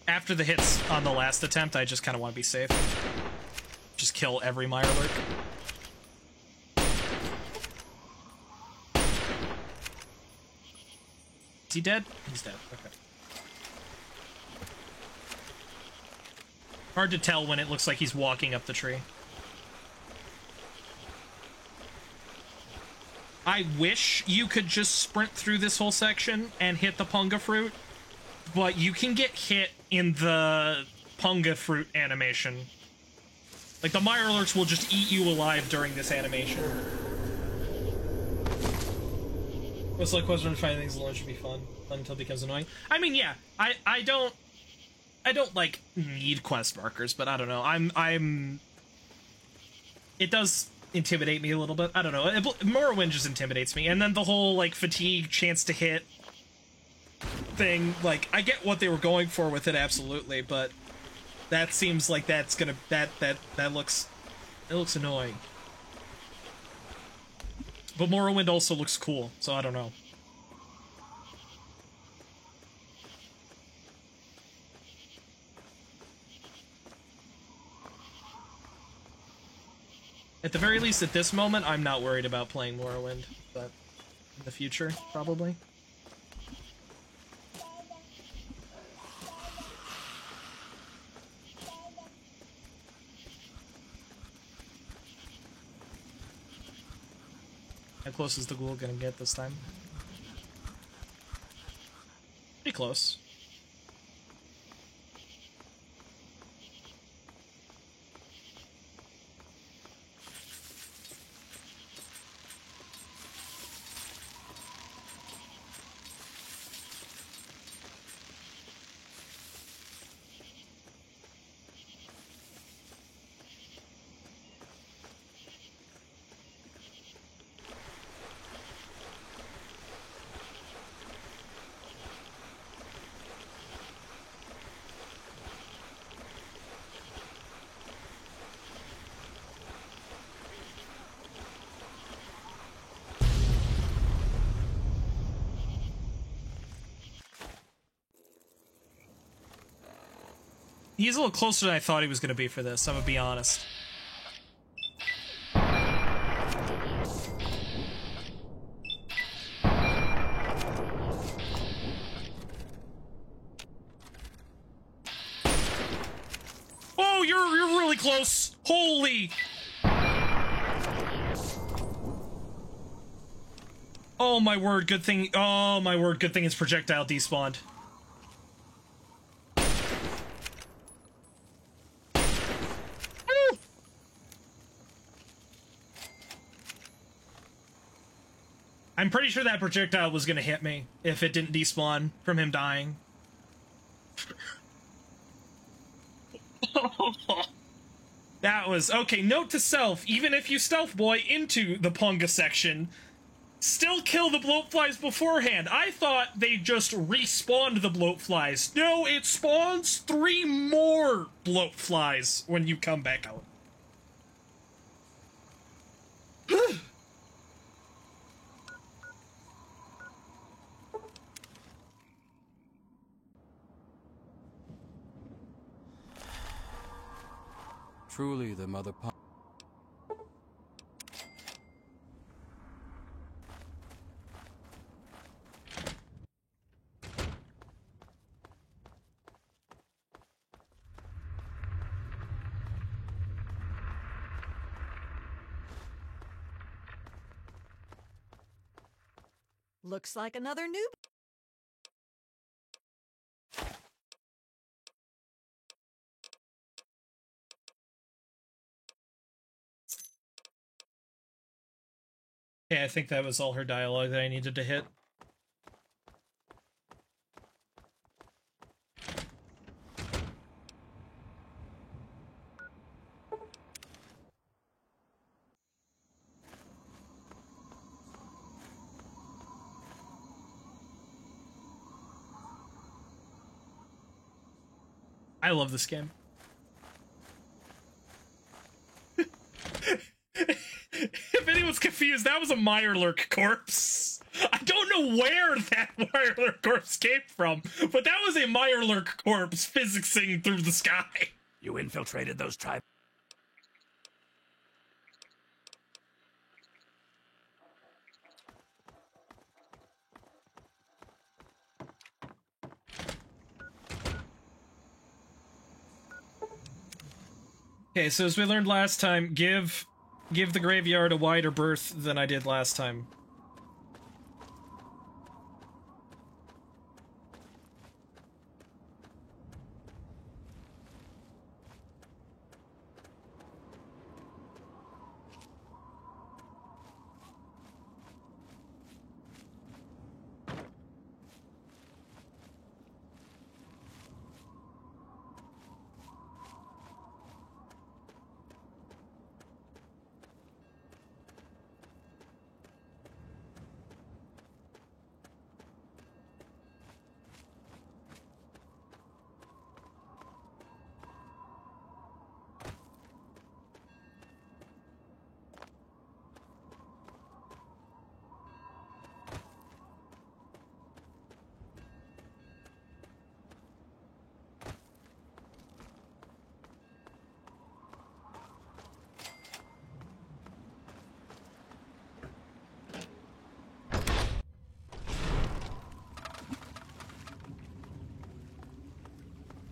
after the hits on the last attempt, I just kind of want to be safe. Just kill every Mirelurk. Is he dead? He's dead. Okay. Hard to tell when it looks like he's walking up the tree. I wish you could just sprint through this whole section and hit the Punga fruit, but you can get hit in the Punga fruit animation. Like, the Mirelurks will just eat you alive during this animation. It's like question finding things alone should be fun until it becomes annoying. I mean, yeah, I don't like need quest markers, but I don't know. It does intimidate me a little bit. I don't know. Morrowind just intimidates me, and then the whole like fatigue, chance to hit thing. Like, I get what they were going for with it, absolutely, but that seems like that's gonna that looks annoying. But Morrowind also looks cool, so I don't know. At the very least, at this moment, I'm not worried about playing Morrowind, but in the future, probably. How close is the ghoul gonna get this time? Pretty close. He's a little closer than I thought he was going to be for this, I'm going to be honest. Oh, you're really close. Holy. Oh my word, good thing. Oh my word, good thing his projectile despawned. I'm pretty sure that projectile was gonna hit me if it didn't despawn from him dying. That was... Okay, note to self, even if you stealth boy into the Punga section, still kill the bloatflies beforehand. I thought they just respawned the bloatflies. No, it spawns 3 more bloatflies when you come back out. Truly the mother pond. Looks like another noob. Yeah, I think that was all her dialogue that I needed to hit. I love this game. If anyone's confused, that was a Mirelurk corpse. I don't know where that Mirelurk corpse came from, but that was a Mirelurk corpse physicsing through the sky. You infiltrated those tribes. Okay, so as we learned last time, give the graveyard a wider berth than I did last time.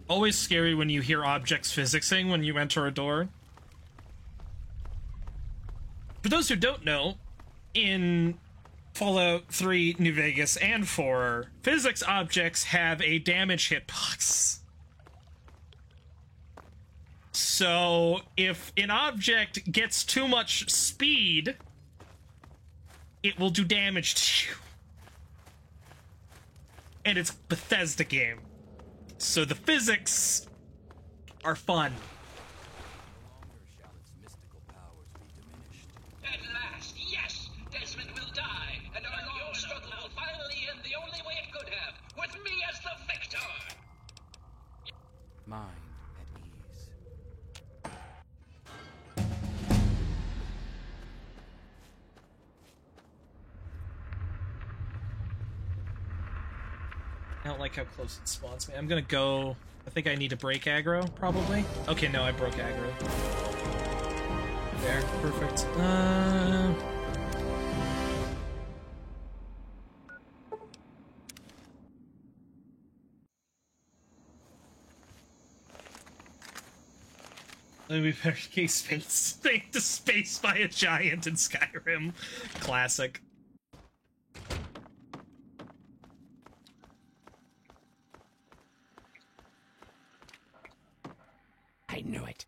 Always scary when you hear objects physicsing when you enter a door. For those who don't know, in Fallout 3 New Vegas and 4, physics objects have a damage hitbox. So if an object gets too much speed, it will do damage to you. And it's a Bethesda game. So the physics are fun. At last, yes! Desmond will die, and our struggle will finally end the only way it could have, with me as the victor! Mind at ease. I don't like how close it spawns me. I'm gonna go... I think I need to break aggro, probably. Okay, no, I broke aggro. There, perfect. Let me barricade space. Take to space by a giant in Skyrim. Classic. I knew it.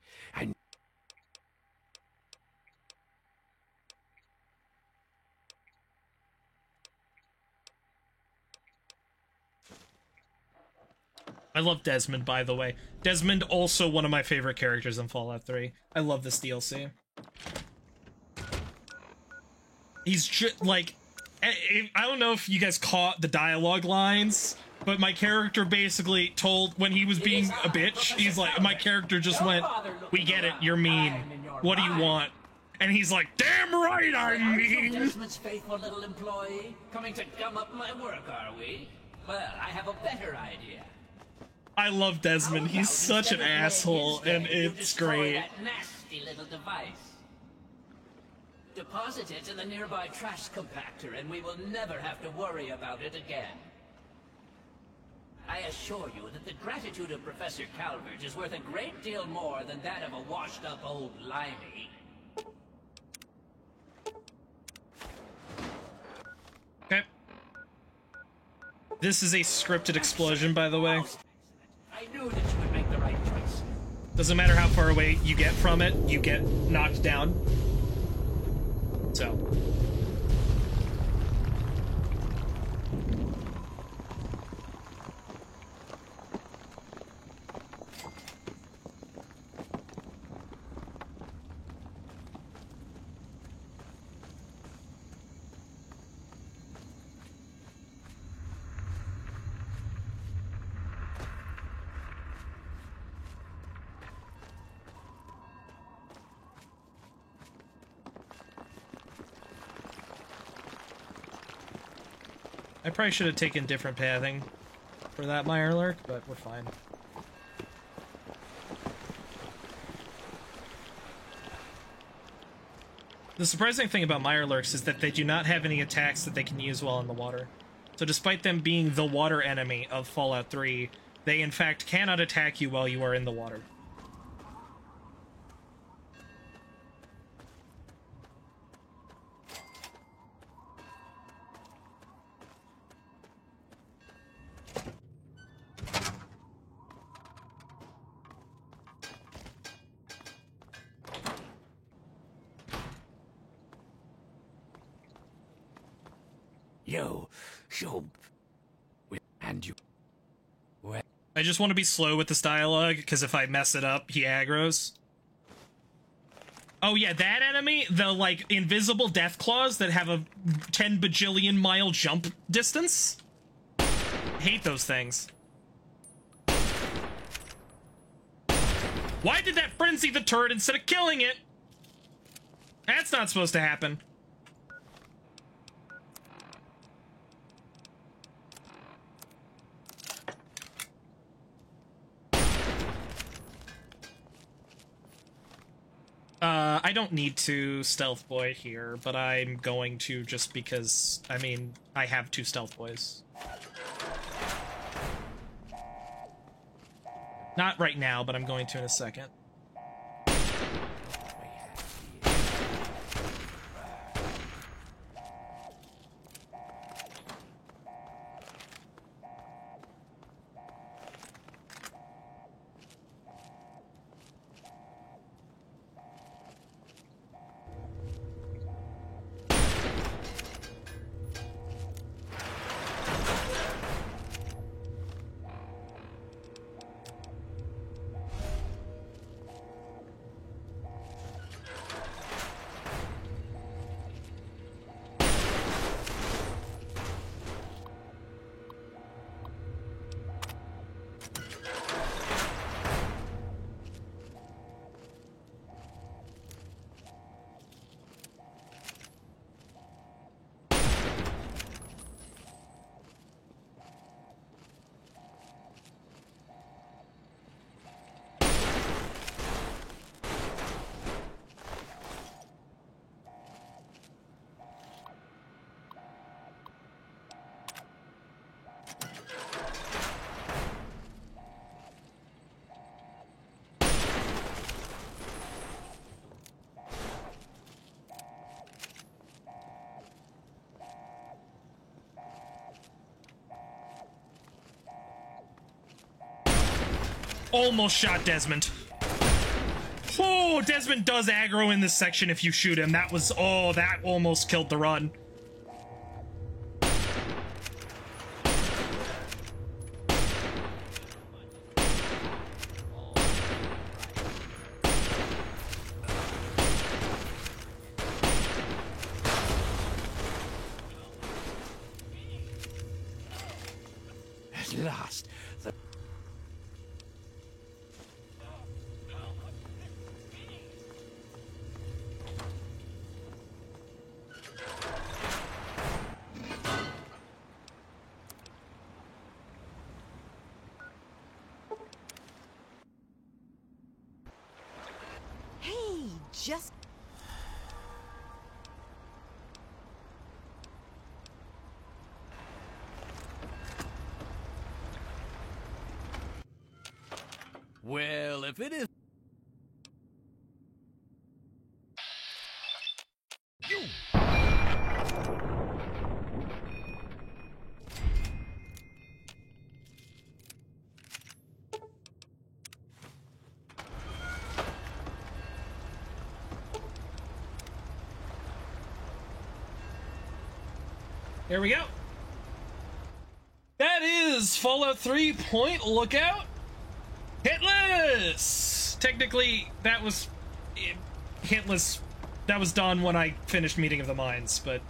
I love Desmond, by the way. Desmond, also one of my favorite characters in Fallout 3. I love this DLC. He's just, like... I don't know if you guys caught the dialogue lines, but my character basically told, when he was being a bitch, he's like, my character just went, "We get it, you're mean. What do you want?" And he's like, "Damn right I'm mean!" Desmond's faithful little employee, coming to gum up my work, are we? Well, I have a better idea. I love Desmond. He's such an asshole, and it's great. That nasty little device. Deposit it in the nearby trash compactor, and we will never have to worry about it again. I assure you that the gratitude of Professor Calvert is worth a great deal more than that of a washed-up old limey. Okay. This is a scripted explosion, by the way. I knew that you would make the right choice. Doesn't matter how far away you get from it, you get knocked down. So. I probably should have taken different pathing for that Mirelurk, but we're fine. The surprising thing about Mirelurks is that they do not have any attacks that they can use while in the water. So despite them being the water enemy of Fallout 3, they in fact cannot attack you while you are in the water. I just want to be slow with this dialogue, because if I mess it up, he aggroes. Oh yeah, that enemy, the, like, invisible Deathclaws that have a 10 bajillion mile jump distance? Hate those things. Why did that frenzy the turret instead of killing it? That's not supposed to happen. I don't need to Stealth Boy here, but I'm going to just because, I mean, I have 2 Stealth Boys. Not right now, but I'm going to in a second. Almost shot Desmond. Oh, Desmond does aggro in this section if you shoot him. That was, oh, that almost killed the run. At last, the... Hey, just... Well, if it is... There we go. That is Fallout 3 Point Lookout Hitless! Technically, that was hitless. That was done when I finished Meeting of the Minds, but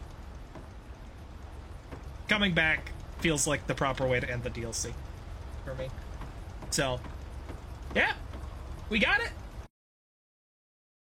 coming back feels like the proper way to end the DLC for me. So, yeah, we got it.